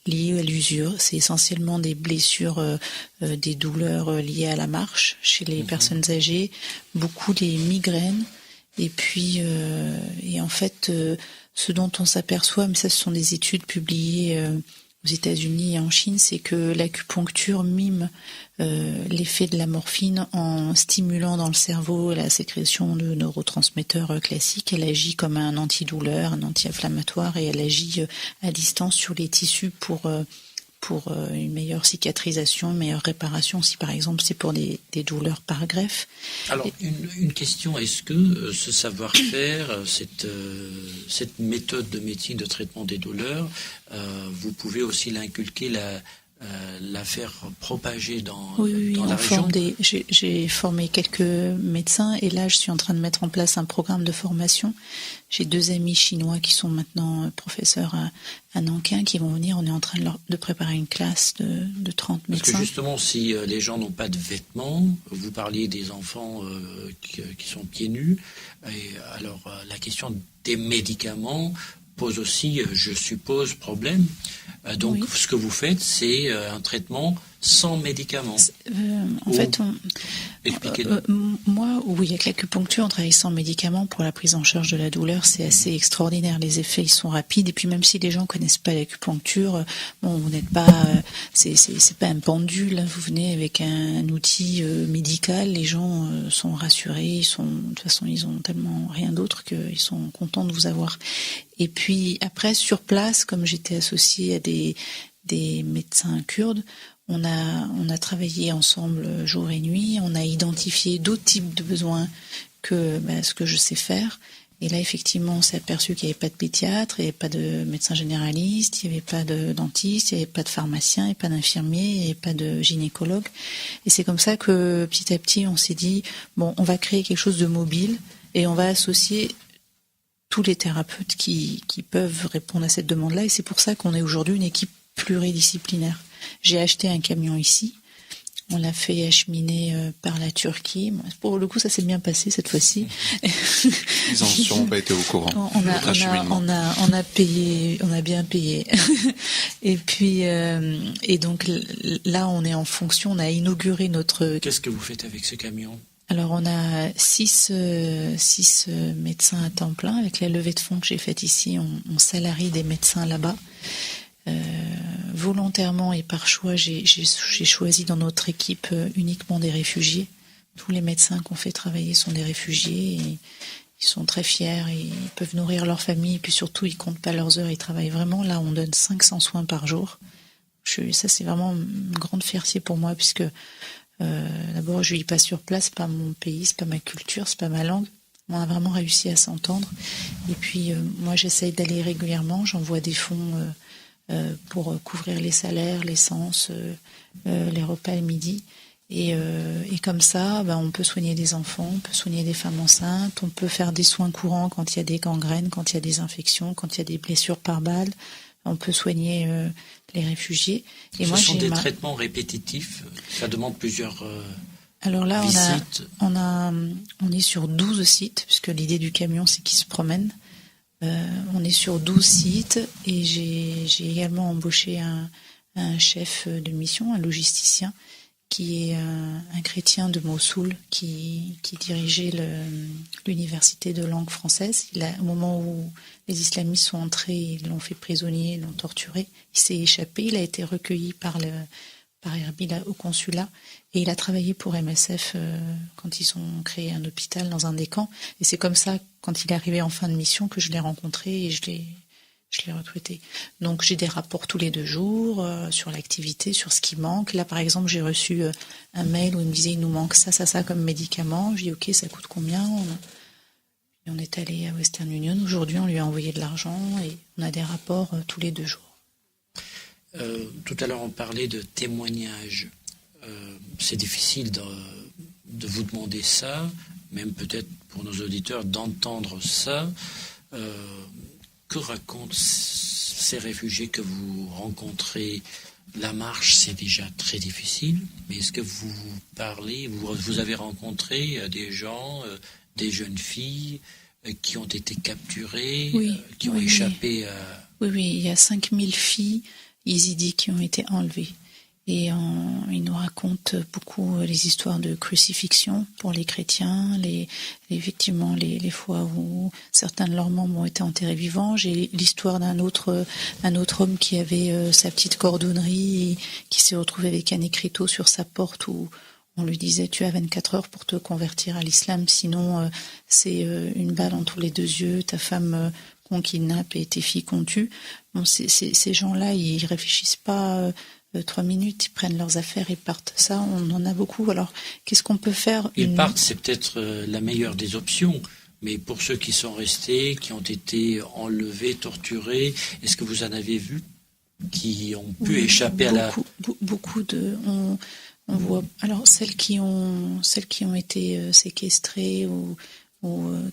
[SPEAKER 7] liées à l'usure. C'est essentiellement des blessures, des douleurs liées à la marche chez les personnes âgées, beaucoup les migraines. Et puis, et en fait, ce dont on s'aperçoit, mais ça ce sont des études publiées aux États-Unis et en Chine, c'est que l'acupuncture mime l'effet de la morphine en stimulant dans le cerveau la sécrétion de neurotransmetteurs classiques. Elle agit comme un antidouleur, un anti-inflammatoire, et elle agit à distance sur les tissus pour une meilleure cicatrisation, une meilleure réparation, si par exemple c'est pour des douleurs par greffe.
[SPEAKER 2] Alors, une question, est-ce que ce savoir-faire, cette méthode de médecine de traitement des douleurs, vous pouvez aussi l'inculquer, la faire propager dans la région?
[SPEAKER 7] J'ai formé quelques médecins et là je suis en train de mettre en place un programme de formation. J'ai 2 amis chinois qui sont maintenant professeurs à Nankin qui vont venir. On est en train de préparer une classe de 30 médecins.
[SPEAKER 2] Parce que justement, si les gens n'ont pas de vêtements, vous parliez des enfants qui sont pieds nus, et alors la question des médicaments pose aussi, je suppose, problème. Donc,
[SPEAKER 7] Oui.
[SPEAKER 2] ce que vous faites, c'est un traitement sans médicaments.
[SPEAKER 7] En fait,
[SPEAKER 2] Expliquez-nous.
[SPEAKER 7] moi, oui, avec l'acupuncture, on travaille sans médicaments pour la prise en charge de la douleur. C'est assez extraordinaire. Les effets, ils sont rapides. Et puis, même si les gens connaissent pas l'acupuncture, bon, vous n'êtes pas, c'est pas un pendule. Vous venez avec un outil médical. Les gens sont rassurés. De toute façon, ils ont tellement rien d'autre qu'ils sont contents de vous avoir. Et puis après, sur place, comme j'étais associée à des médecins kurdes, on a travaillé ensemble jour et nuit. On a identifié d'autres types de besoins que ce que je sais faire. Et là, effectivement, on s'est aperçu qu'il n'y avait pas de pédiatre, il n'y avait pas de médecin généraliste, il n'y avait pas de dentiste, il n'y avait pas de pharmacien, il n'y avait pas d'infirmier, il n'y avait pas de gynécologue. Et c'est comme ça que petit à petit, on s'est dit, bon, on va créer quelque chose de mobile et on va associer tous les thérapeutes qui peuvent répondre à cette demande-là. Et c'est pour ça qu'on est aujourd'hui une équipe pluridisciplinaire. J'ai acheté un camion ici. On l'a fait acheminer par la Turquie. Pour le coup, ça s'est bien passé cette fois-ci.
[SPEAKER 6] Ils n'ont sûrement pas été au courant.
[SPEAKER 7] On a payé, on a bien payé. Et puis, et donc là, on est en fonction. On a inauguré notre.
[SPEAKER 2] Qu'est-ce que vous faites avec ce camion ?
[SPEAKER 7] Alors, on a six médecins à temps plein. Avec la levée de fonds que j'ai faite ici, on salarie des médecins là-bas. Volontairement et par choix, j'ai choisi dans notre équipe uniquement des réfugiés. Tous les médecins qu'on fait travailler sont des réfugiés et ils sont très fiers et ils peuvent nourrir leur famille. Et puis surtout, ils comptent pas leurs heures, ils travaillent vraiment. Là, on donne 500 soins par jour. Ça, c'est vraiment une grande fierté pour moi puisque d'abord, je vis pas sur place, c'est pas mon pays, c'est pas ma culture, c'est pas ma langue. On a vraiment réussi à s'entendre. Et puis, moi, j'essaye d'aller régulièrement. J'envoie des fonds pour couvrir les salaires, l'essence, les repas le midi. Et comme ça, on peut soigner des enfants, on peut soigner des femmes enceintes, on peut faire des soins courants quand il y a des gangrènes, quand il y a des infections, quand il y a des blessures par balle. On peut soigner les réfugiés. Et
[SPEAKER 2] Ce
[SPEAKER 7] moi,
[SPEAKER 2] sont des traitements répétitifs. Ça demande plusieurs
[SPEAKER 7] Alors là,
[SPEAKER 2] visites.
[SPEAKER 7] on est sur 12 sites, puisque l'idée du camion, c'est qu'il se promène. On est sur 12 sites et j'ai également embauché un chef de mission, un logisticien, qui est un chrétien de Mossoul qui dirigeait l'université de langue française. Au moment où les islamistes sont entrés, ils l'ont fait prisonnier, ils l'ont torturé. Il s'est échappé, il a été recueilli par Erbil au consulat et il a travaillé pour MSF quand ils ont créé un hôpital dans un des camps. Et c'est comme ça, quand il est arrivé en fin de mission, que je l'ai rencontré et je l'ai recruté. Donc j'ai des rapports tous les 2 jours sur l'activité, sur ce qui manque. Là par exemple j'ai reçu un mail où il me disait il nous manque ça comme médicament. Je dis ok, ça coûte combien? Et on est allé à Western Union. Aujourd'hui on lui a envoyé de l'argent et on a des rapports tous les 2 jours.
[SPEAKER 2] Tout à l'heure on parlait de témoignages. C'est difficile de vous demander ça, même peut-être pour nos auditeurs d'entendre ça. Que racontent ces réfugiés que vous rencontrez? La marche, c'est déjà très difficile, mais est-ce que vous parlez, vous avez rencontré des gens, des jeunes filles qui ont été capturées, qui ont échappé à...
[SPEAKER 7] Oui, il y a 5000 filles yézidis qui ont été enlevées. Et ils nous racontent beaucoup les histoires de crucifixion pour les chrétiens, effectivement les fois où certains de leurs membres ont été enterrés vivants. J'ai l'histoire d'un autre homme qui avait sa petite cordonnerie et qui s'est retrouvé avec un écriteau sur sa porte où on lui disait tu as 24 heures pour te convertir à l'islam, sinon c'est une balle entre les 2 yeux, ta femme qu'on kidnappe et tes filles qu'on tue. Bon, ces gens-là, ils réfléchissent pas 3 minutes, ils prennent leurs affaires et partent. Ça, on en a beaucoup. Alors, qu'est-ce qu'on peut faire?
[SPEAKER 2] Ils partent, c'est peut-être la meilleure des options. Mais pour ceux qui sont restés, qui ont été enlevés, torturés, est-ce que vous en avez vu qui ont pu échapper à la...
[SPEAKER 7] Beaucoup de... On voit... Alors, celles qui ont été séquestrées ou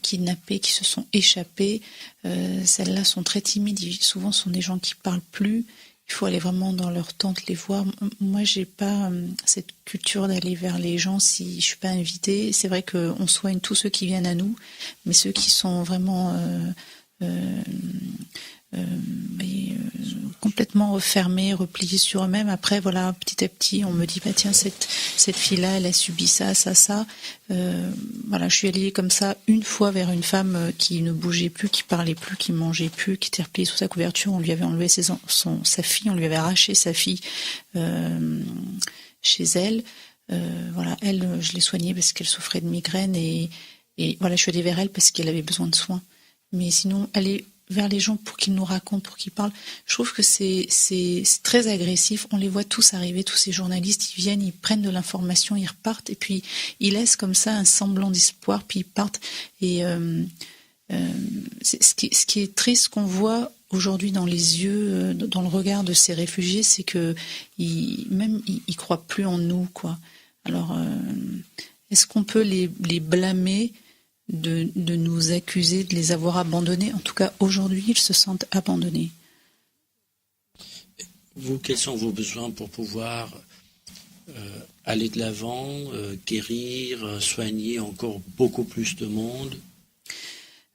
[SPEAKER 7] kidnappées, qui se sont échappées, celles-là sont très timides. Souvent, ce sont des gens qui parlent plus. Il faut aller vraiment dans leur tente les voir. Moi, j'ai pas cette culture d'aller vers les gens si je suis pas invitée. C'est vrai qu'on soigne tous ceux qui viennent à nous, mais ceux qui sont vraiment complètement refermés, repliés sur eux-mêmes. Après, voilà, petit à petit, on me dit, bah tiens, cette fille-là, elle a subi ça. Voilà, je suis allée comme ça une fois vers une femme qui ne bougeait plus, qui parlait plus, qui mangeait plus, qui était repliée sous sa couverture. On lui avait enlevé sa fille, on lui avait arraché sa fille chez elle. Voilà, elle, je l'ai soignée parce qu'elle souffrait de migraine et voilà, je suis allée vers elle parce qu'elle avait besoin de soins. Mais sinon, aller vers les gens pour qu'ils nous racontent, pour qu'ils parlent, je trouve que c'est très agressif. On les voit tous arriver, tous ces journalistes, ils viennent, ils prennent de l'information, ils repartent, et puis ils laissent comme ça un semblant d'espoir, puis ils partent. Et ce qui est triste qu'on voit aujourd'hui dans les yeux, dans le regard de ces réfugiés, c'est que ils croient plus en nous, quoi. Alors, est-ce qu'on peut les blâmer de nous accuser de les avoir abandonnés? En tout cas, aujourd'hui, ils se sentent abandonnés.
[SPEAKER 2] Vous, quels sont vos besoins pour pouvoir aller de l'avant, guérir, soigner encore beaucoup plus de monde?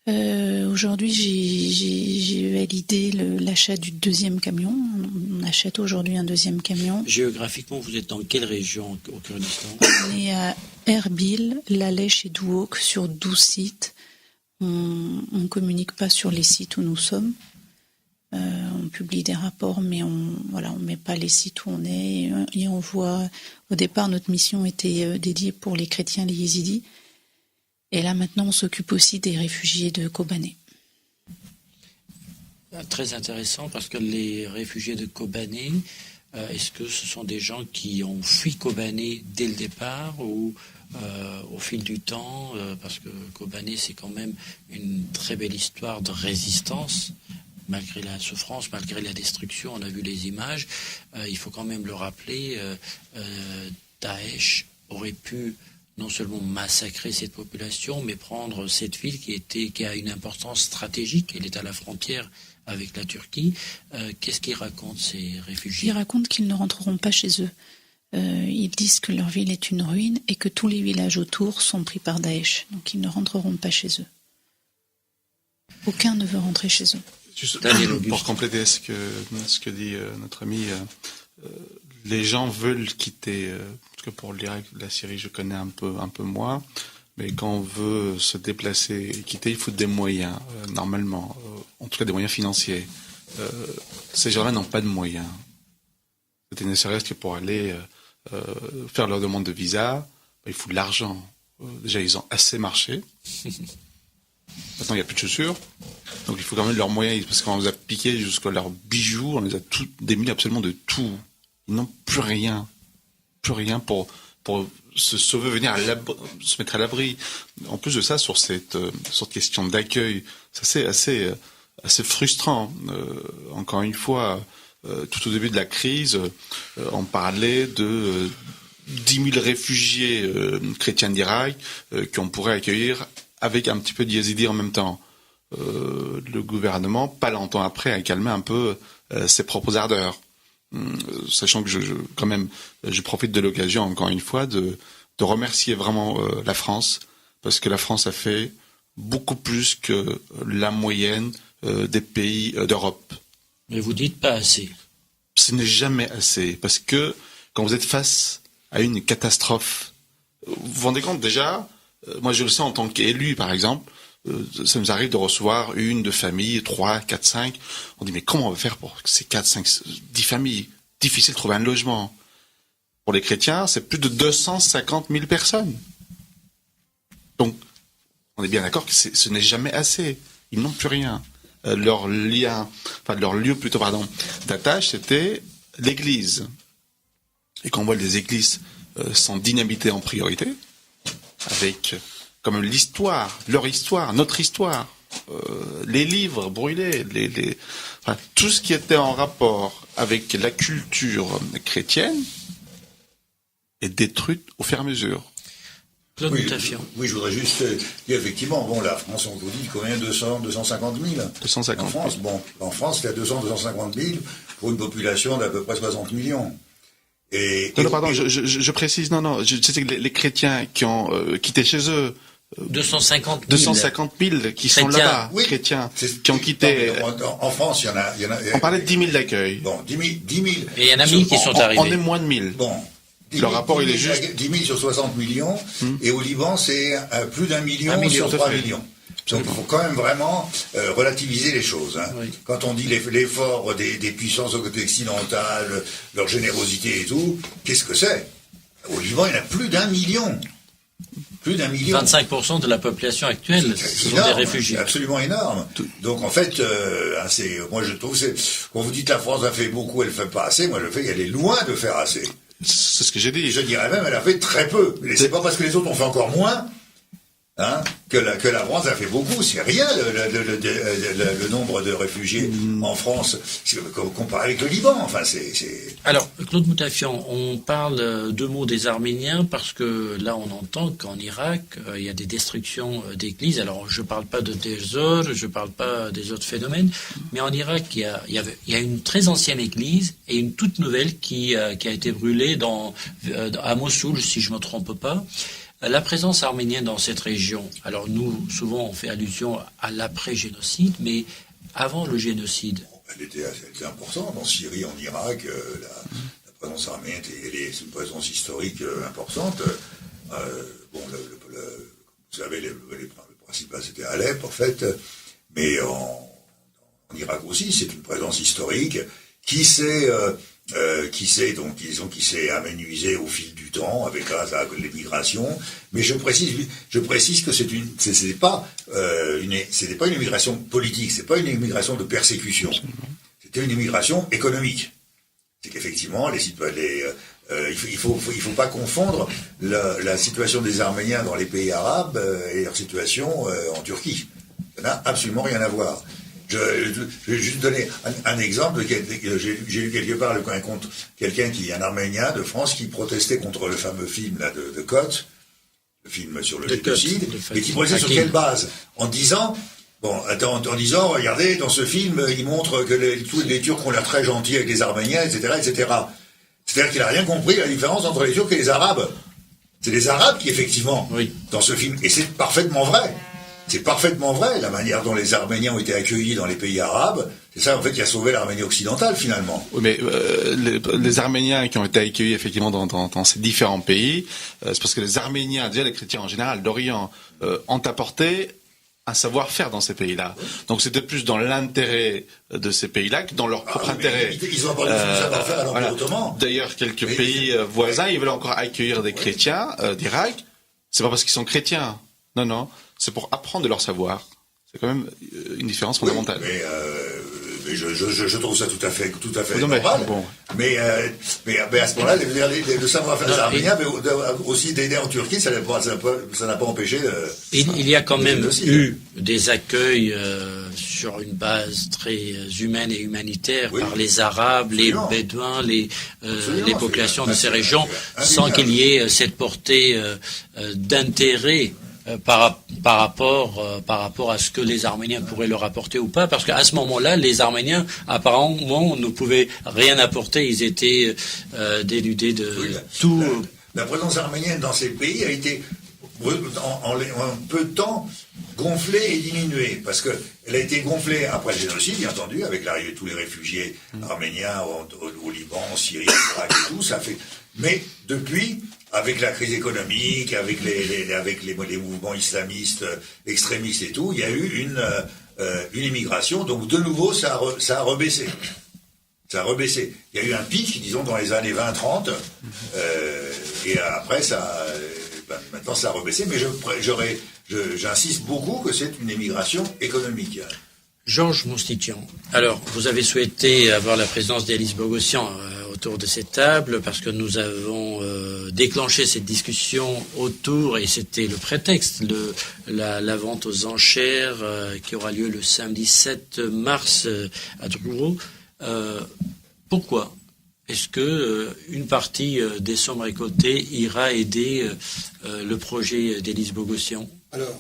[SPEAKER 7] Aujourd'hui, j'ai validé l'achat du 2e camion. On achète aujourd'hui un 2e camion.
[SPEAKER 2] Géographiquement, vous êtes dans quelle région au Kurdistan?
[SPEAKER 7] On est à Erbil, Lalèche et Douok, sur 12 sites. On ne communique pas sur les sites où nous sommes. On publie des rapports, mais on met pas les sites où on est. Et on voit, au départ, notre mission était dédiée pour les chrétiens, les yézidis. Et là, maintenant, on s'occupe aussi des réfugiés de Kobané.
[SPEAKER 2] Très intéressant, parce que les réfugiés de Kobané, est-ce que ce sont des gens qui ont fui Kobané dès le départ ou au fil du temps, parce que Kobané, c'est quand même une très belle histoire de résistance, malgré la souffrance, malgré la destruction, on a vu les images, il faut quand même le rappeler, Daesh aurait pu non seulement massacrer cette population, mais prendre cette ville qui a une importance stratégique. Elle est à la frontière avec la Turquie. Qu'est-ce qu'ils racontent, ces réfugiés?
[SPEAKER 7] Ils racontent qu'ils ne rentreront pas chez eux. Ils disent que leur ville est une ruine et que tous les villages autour sont pris par Daesh. Donc ils ne rentreront pas chez eux. Aucun ne veut rentrer chez eux.
[SPEAKER 6] Juste pour compléter ce que dit notre ami, les gens veulent quitter. En tout cas pour l'Irak, la Syrie, je connais un peu moins. Mais quand on veut se déplacer et quitter, il faut des moyens, normalement. En tout cas, des moyens financiers. Ces gens-là n'ont pas de moyens. C'était ne serait-ce que pour aller faire leur demande de visa, il faut de l'argent. Déjà, ils ont assez marché. Maintenant, il n'y a plus de chaussures. Donc, il faut quand même leurs moyens. Parce qu'on les a piqués jusqu'à leurs bijoux, on les a démunis absolument de tout. Ils n'ont plus rien. Plus rien pour se sauver, venir se mettre à l'abri. En plus de ça, sur cette question d'accueil, ça c'est assez frustrant. Encore une fois, tout au début de la crise, on parlait de 10 000 réfugiés chrétiens d'Irak qu'on pourrait accueillir avec un petit peu de yézidis en même temps. Le gouvernement, pas longtemps après, a calmé un peu ses propres ardeurs. Sachant que je profite de l'occasion encore une fois de remercier vraiment la France, parce que la France a fait beaucoup plus que la moyenne des pays d'Europe.
[SPEAKER 2] Mais vous dites pas assez.
[SPEAKER 6] Ce n'est jamais assez, parce que quand vous êtes face à une catastrophe, vous vous rendez compte déjà, moi je le sais en tant qu'élu par exemple, ça nous arrive de recevoir une, deux familles, 3, 4, 5. On dit, mais comment on va faire pour ces 4, 5, 10 familles? Difficile de trouver un logement. Pour les chrétiens, c'est plus de 250 000 personnes. Donc, on est bien d'accord que ce n'est jamais assez. Ils n'ont plus rien. Leur lieu d'attache, c'était l'église. Et quand on voit les églises sont dynamitées en priorité, avec quand même leur histoire, notre histoire, les livres brûlés, tout ce qui était en rapport avec la culture chrétienne est détruite au fur et à mesure.
[SPEAKER 8] Oui, je voudrais juste dire effectivement, la France, on vous dit combien? 250 000
[SPEAKER 6] 250
[SPEAKER 8] en France. 000. En France, il y a 250 000 pour une population d'à peu près 60 millions.
[SPEAKER 6] Non, pardon, je précise, je sais que les chrétiens qui ont quitté chez eux,
[SPEAKER 2] 250 000.
[SPEAKER 6] 250 000 qui sont
[SPEAKER 2] Chrétiens.
[SPEAKER 6] là-bas,
[SPEAKER 8] Oui.
[SPEAKER 6] chrétiens, qui ont quitté.
[SPEAKER 8] En France, il y en a.
[SPEAKER 6] On parlait de 10 000 d'accueil.
[SPEAKER 8] Bon, 10 000.
[SPEAKER 2] Et il y en a 1000 qui sont arrivés.
[SPEAKER 6] On est moins de 1000.
[SPEAKER 8] Bon.
[SPEAKER 6] Le rapport, il est juste.
[SPEAKER 8] 10 000 sur 60 millions, et au Liban, c'est plus d'1 million,
[SPEAKER 2] 1 million,
[SPEAKER 8] sur
[SPEAKER 6] tout à
[SPEAKER 8] 3
[SPEAKER 6] fait.
[SPEAKER 8] millions. Donc il faut quand même vraiment relativiser les choses. Hein.
[SPEAKER 2] Oui.
[SPEAKER 8] Quand on dit l'effort des puissances occidentales, leur générosité et tout, qu'est-ce que c'est? Au Liban, il y en a plus d'1 million. Plus d'1 million.
[SPEAKER 2] 25% de la population actuelle sont des
[SPEAKER 8] énorme,
[SPEAKER 2] réfugiés.
[SPEAKER 8] c'est absolument énorme. Donc en fait, moi je trouve, quand vous dites la France a fait beaucoup, elle fait pas assez, moi je fais, elle est loin de faire assez.
[SPEAKER 6] C'est ce que j'ai dit.
[SPEAKER 8] Je dirais même, elle a fait très peu. Et c'est pas parce que les autres ont fait encore moins, hein, que la France a fait beaucoup. C'est rien le nombre de réfugiés en France comparé avec le Liban. Enfin, c'est.
[SPEAKER 2] Alors, Claude Moutafian, on parle deux mots des Arméniens parce que là, on entend qu'en Irak, il y a des destructions d'églises. Alors, je ne parle pas de Derzor, je ne parle pas des autres phénomènes, mais en Irak, il y a une très ancienne église et une toute nouvelle qui a été brûlée à Mossoul, si je ne me trompe pas. La présence arménienne dans cette région, alors nous, souvent, on fait allusion à l'après-génocide, mais avant le génocide.
[SPEAKER 8] Elle était importante en Syrie, en Irak. La présence arménienne, c'est une présence historique importante. Vous savez, le principal, c'était Alep, en fait. Mais en Irak aussi, c'est une présence historique qui s'est amenuisée au fil du temps avec l'immigration. Mais je précise que c'était pas une immigration politique, c'est pas une immigration de persécution. C'était une immigration économique. C'est qu'effectivement, il faut pas confondre la situation des Arméniens dans les pays arabes et leur situation en Turquie. Ça n'a absolument rien à voir. Je vais juste donner un exemple. J'ai lu quelque part quelqu'un qui est un Arménien de France qui protestait contre le fameux film là, de Koch, le film sur le génocide, et qui protestait sur quelle base? En disant, regardez, dans ce film, il montre que tous les Turcs ont l'air très gentils avec les Arméniens, etc., etc. C'est-à-dire qu'il n'a rien compris la différence entre les Turcs et les Arabes. C'est les Arabes qui, effectivement, dans ce film, et c'est parfaitement vrai. C'est parfaitement vrai, la manière dont les Arméniens ont été accueillis dans les pays arabes. C'est ça, en fait, qui a sauvé l'Arménie occidentale, finalement.
[SPEAKER 6] Oui, mais les Arméniens qui ont été accueillis, effectivement, dans ces différents pays, c'est parce que les Arméniens, déjà les chrétiens en général, d'Orient, ont apporté un savoir-faire dans ces pays-là. Donc c'était plus dans l'intérêt de ces pays-là que dans leur propre intérêt.
[SPEAKER 8] Ils ont apporté ce savoir-faire à l'Empire ottoman.
[SPEAKER 6] D'ailleurs, quelques pays voisins, ils veulent encore accueillir des chrétiens d'Irak. C'est pas parce qu'ils sont chrétiens. Non, non. C'est pour apprendre de leur savoir. C'est quand même une différence fondamentale.
[SPEAKER 8] Mais je trouve ça tout à fait
[SPEAKER 6] non,
[SPEAKER 8] normal.
[SPEAKER 6] Bon.
[SPEAKER 8] Mais à ce moment-là, le savoir-faire des Arméniens, mais aussi d'aider en Turquie, ça n'a pas empêché.
[SPEAKER 2] Il y a quand même eu des accueils sur une base très humaine et humanitaire par les Arabes, les Bédouins, les populations de ces régions, sans qu'il y ait cette portée d'intérêt. Par rapport à ce que les Arméniens pourraient leur apporter ou pas, parce qu'à ce moment-là, les Arméniens, apparemment, ne pouvaient rien apporter, ils étaient dénudés de tout.
[SPEAKER 8] La présence arménienne dans ces pays a été, en peu de temps, gonflée et diminuée, parce qu'elle a été gonflée après le génocide, bien entendu, avec l'arrivée de tous les réfugiés arméniens au Liban, en Syrie, en Irak et tout, ça fait. Mais depuis, avec la crise économique, avec les mouvements islamistes, extrémistes et tout, il y a eu une immigration. Donc de nouveau, ça a rebaissé. Ça a rebaissé. Il y a eu un pic, disons, dans les années 20-30, et après, maintenant ça a rebaissé. Mais j'insiste beaucoup que c'est une immigration économique.
[SPEAKER 2] Georges Moustitian, alors vous avez souhaité avoir la présence d'Élise Bogossian autour de cette table parce que nous avons déclenché cette discussion autour, et c'était le prétexte, la vente aux enchères qui aura lieu le samedi 7 mars à Truro. Pourquoi est-ce que une partie des sommes récoltées ira aider le projet d'Élise Bogossian?
[SPEAKER 3] Alors,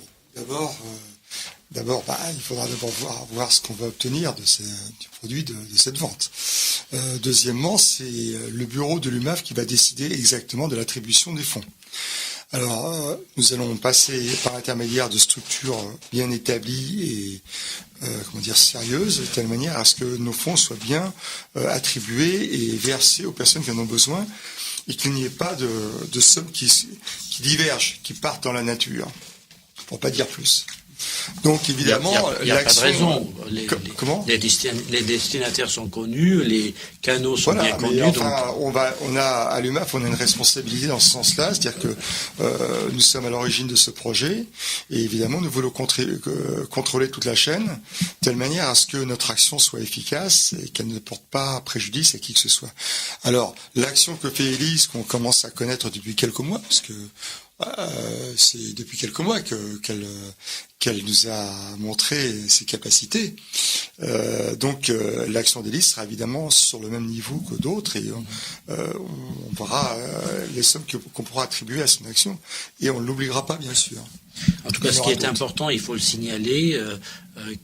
[SPEAKER 3] D'abord, il faudra d'abord voir ce qu'on va obtenir du produit de cette vente. Deuxièmement, c'est le bureau de l'UMAF qui va décider exactement de l'attribution des fonds. Alors, nous allons passer par l'intermédiaire de structures bien établies et sérieuses, de telle manière à ce que nos fonds soient bien attribués et versés aux personnes qui en ont besoin, et qu'il n'y ait pas de sommes qui divergent, qui partent dans la nature, pour pas dire plus. Donc évidemment,
[SPEAKER 2] il n'y a pas de raison.
[SPEAKER 3] Comment
[SPEAKER 2] les destinataires sont connus, les canaux sont bien connus.
[SPEAKER 3] Enfin, on a à l'UMAF, on a une responsabilité dans ce sens-là, c'est-à-dire que nous sommes à l'origine de ce projet, et évidemment nous voulons contrôler toute la chaîne, de telle manière à ce que notre action soit efficace et qu'elle ne porte pas préjudice à qui que ce soit. Alors, l'action que fait Élise, qu'on commence à connaître depuis quelques mois, parce que c'est depuis quelques mois qu'elle nous a montré ses capacités. Donc l'action d'Élise sera évidemment sur le même niveau que d'autres, et on verra les sommes qu'on pourra attribuer à son action, et on ne l'oubliera pas, bien sûr.
[SPEAKER 2] En tout cas, ce qui est important, il faut le signaler,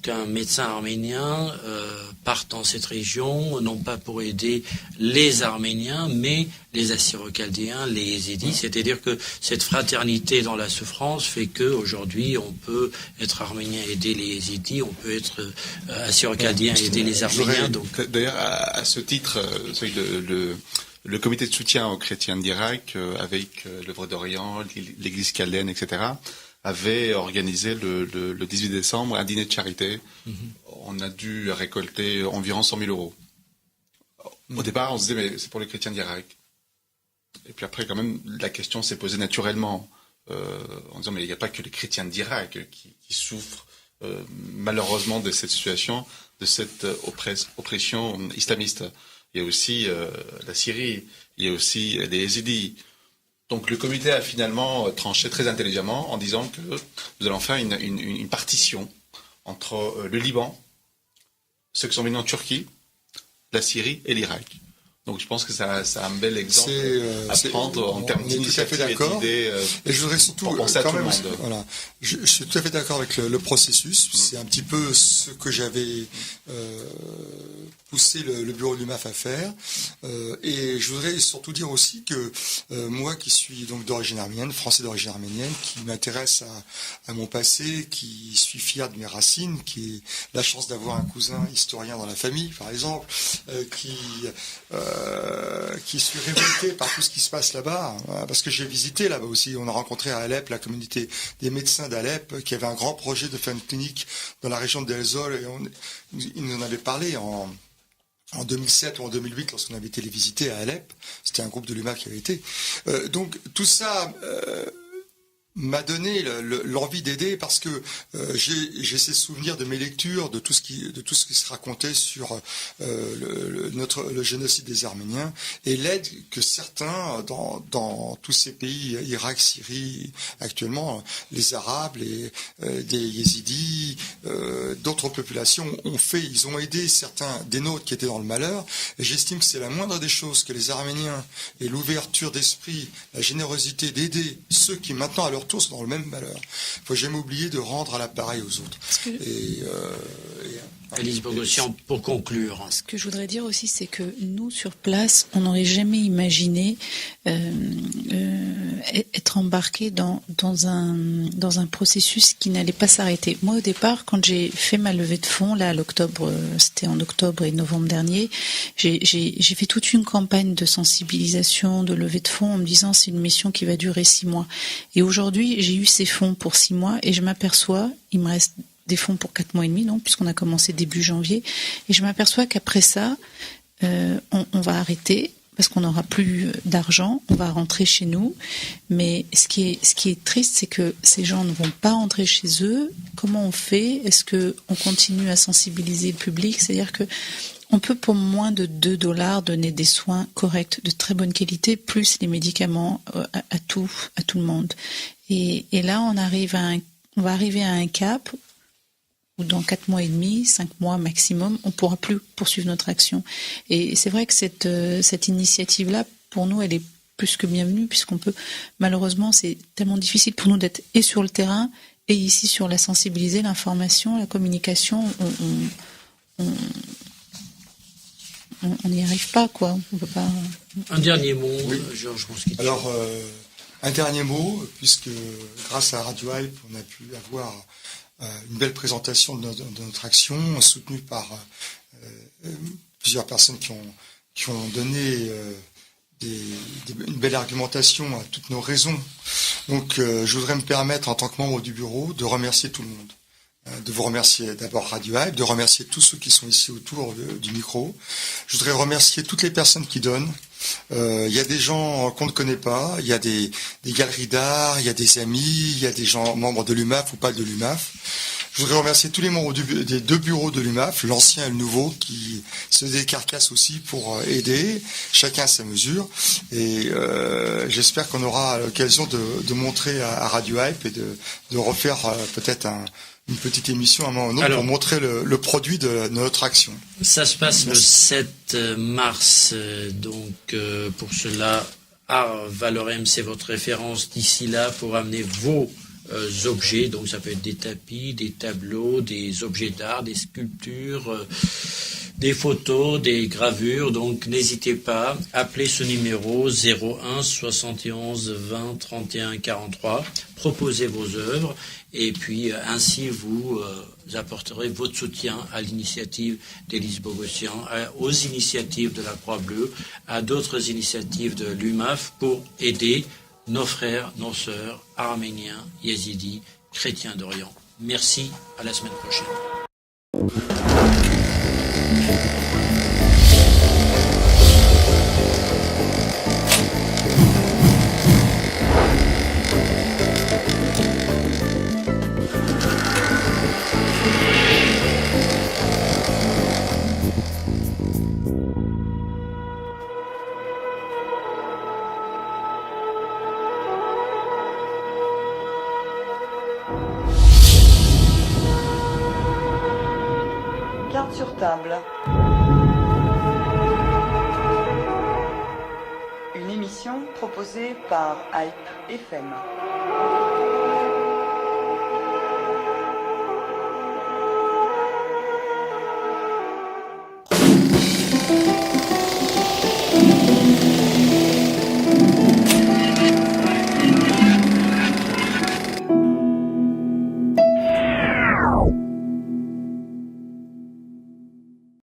[SPEAKER 2] qu'un médecin arménien parte dans cette région, non pas pour aider les Arméniens, mais les Assyro-Chaldéens, les Yézidis. C'est-à-dire que cette fraternité dans la souffrance fait qu'aujourd'hui, on peut être arménien et aider les Yézidis, on peut être Assyro-Chaldéen et aider les Arméniens. Donc...
[SPEAKER 6] D'ailleurs, à ce titre, le comité de soutien aux chrétiens d'Irak, avec l'œuvre d'Orient, l'église chaldéenne, etc., avait organisé le 18 décembre un dîner de charité. On a dû récolter environ 100 000 euros. Au départ, on se disait, mais c'est pour les chrétiens d'Irak. Et puis après, quand même, la question s'est posée naturellement, en disant, mais il n'y a pas que les chrétiens d'Irak qui souffrent malheureusement de cette situation, de cette oppression islamiste. Il y a aussi la Syrie, il y a aussi les Yézidis. Donc le comité a finalement tranché très intelligemment en disant que nous allons faire une partition entre le Liban, ceux qui sont venus en Turquie, la Syrie et l'Irak. Donc je pense que c'est un bel exemple à prendre en termes d'initiative et d'idées.
[SPEAKER 3] Et je voudrais surtout
[SPEAKER 6] penser à tout le monde.
[SPEAKER 3] Voilà, je suis tout à fait d'accord avec le processus. C'est un petit peu ce que j'avais poussé le bureau de l'UMAF à faire. Et je voudrais surtout dire aussi que moi, qui suis donc d'origine arménienne, français d'origine arménienne, qui m'intéresse à mon passé, qui suis fier de mes racines, qui ai la chance d'avoir un cousin historien dans la famille, par exemple, qui suis révolté par tout ce qui se passe là-bas, parce que j'ai visité là-bas aussi. On a rencontré à Alep la communauté des médecins d'Alep, qui avait un grand projet de faire une clinique dans la région de Deir ez-Zor, et ils nous en avaient parlé en 2007 ou en 2008 lorsqu'on avait été les visiter à Alep. C'était un groupe de l'UMAF qui avait été. Donc tout ça m'a donné l'envie d'aider, parce que j'ai ces souvenirs de mes lectures, de tout ce qui se racontait sur le génocide des Arméniens, et l'aide que certains dans tous ces pays, Irak, Syrie, actuellement, les Arabes, des Yézidis, d'autres populations ont fait. Ils ont aidé certains des nôtres qui étaient dans le malheur, et j'estime que c'est la moindre des choses que les Arméniens aient l'ouverture d'esprit, la générosité d'aider ceux qui maintenant à leur tour sont dans le même malheur. Il ne faut jamais oublier de rendre à l'appareil aux autres.
[SPEAKER 2] Élise Bogossian, pour conclure.
[SPEAKER 7] Ce que je voudrais dire aussi, c'est que nous, sur place, on n'aurait jamais imaginé être embarqué dans un processus qui n'allait pas s'arrêter. Moi, au départ, quand j'ai fait ma levée de fonds, là, c'était en octobre et novembre dernier, j'ai fait toute une campagne de sensibilisation, de levée de fonds, en me disant c'est une mission qui va durer 6 mois. Et aujourd'hui, j'ai eu ces fonds pour 6 mois, et je m'aperçois, il me reste des fonds pour 4 mois et demi, donc, puisqu'on a commencé début janvier, et je m'aperçois qu'après ça, on va arrêter, parce qu'on n'aura plus d'argent, on va rentrer chez nous. Mais ce qui est triste, c'est que ces gens ne vont pas rentrer chez eux. Comment on fait? Est-ce que on continue à sensibiliser le public? C'est-à-dire que on peut pour moins de $2 donner des soins corrects, de très bonne qualité, plus les médicaments à tout le monde. Et là, on va arriver à un cap où dans 4 mois et demi, 5 mois maximum, on pourra plus poursuivre notre action. Et c'est vrai que cette initiative-là, pour nous, elle est plus que bienvenue, puisqu'on peut, malheureusement, c'est tellement difficile pour nous d'être et sur le terrain, et ici sur la sensibiliser, l'information, la communication, on n'y arrive pas, quoi. On peut pas.
[SPEAKER 2] Un dernier mot, oui. Georges Mosquito.
[SPEAKER 3] Alors, Un dernier mot, puisque grâce à Radio Hype, on a pu avoir une belle présentation de notre action, soutenue par plusieurs personnes qui ont donné une belle argumentation à toutes nos raisons. Donc je voudrais me permettre, en tant que membre du bureau, de remercier tout le monde. De vous remercier d'abord Radio Hype, de remercier tous ceux qui sont ici autour du micro. Je voudrais remercier toutes les personnes qui donnent. Il y a des gens qu'on ne connaît pas, il y a des galeries d'art, il y a des amis, il y a des gens membres de l'UMAF ou pas de l'UMAF. Je voudrais remercier tous les membres des 2 bureaux de l'UMAF, l'ancien et le nouveau, qui se décarcassent aussi pour aider, chacun à sa mesure. Et j'espère qu'on aura l'occasion de montrer à Radio Hype et de refaire peut-être une petite émission à un moment ou un autre pour montrer le produit de notre action.
[SPEAKER 2] Ça se passe le 7 mars, donc pour cela, Art Valorem, c'est votre référence d'ici là pour amener vos objets, donc ça peut être des tapis, des tableaux, des objets d'art, des sculptures, des photos, des gravures, donc n'hésitez pas, appelez ce numéro 01 71 20 31 43, proposez vos œuvres et puis ainsi vous apporterez votre soutien à l'initiative d'Élise Bogossian, aux initiatives de la Croix-Bleue, à d'autres initiatives de l'UMAF pour aider nos frères, nos sœurs, arméniens, yézidis, chrétiens d'Orient. Merci, à la semaine prochaine.
[SPEAKER 1] Carte sur table. Une émission proposée par Hype FM.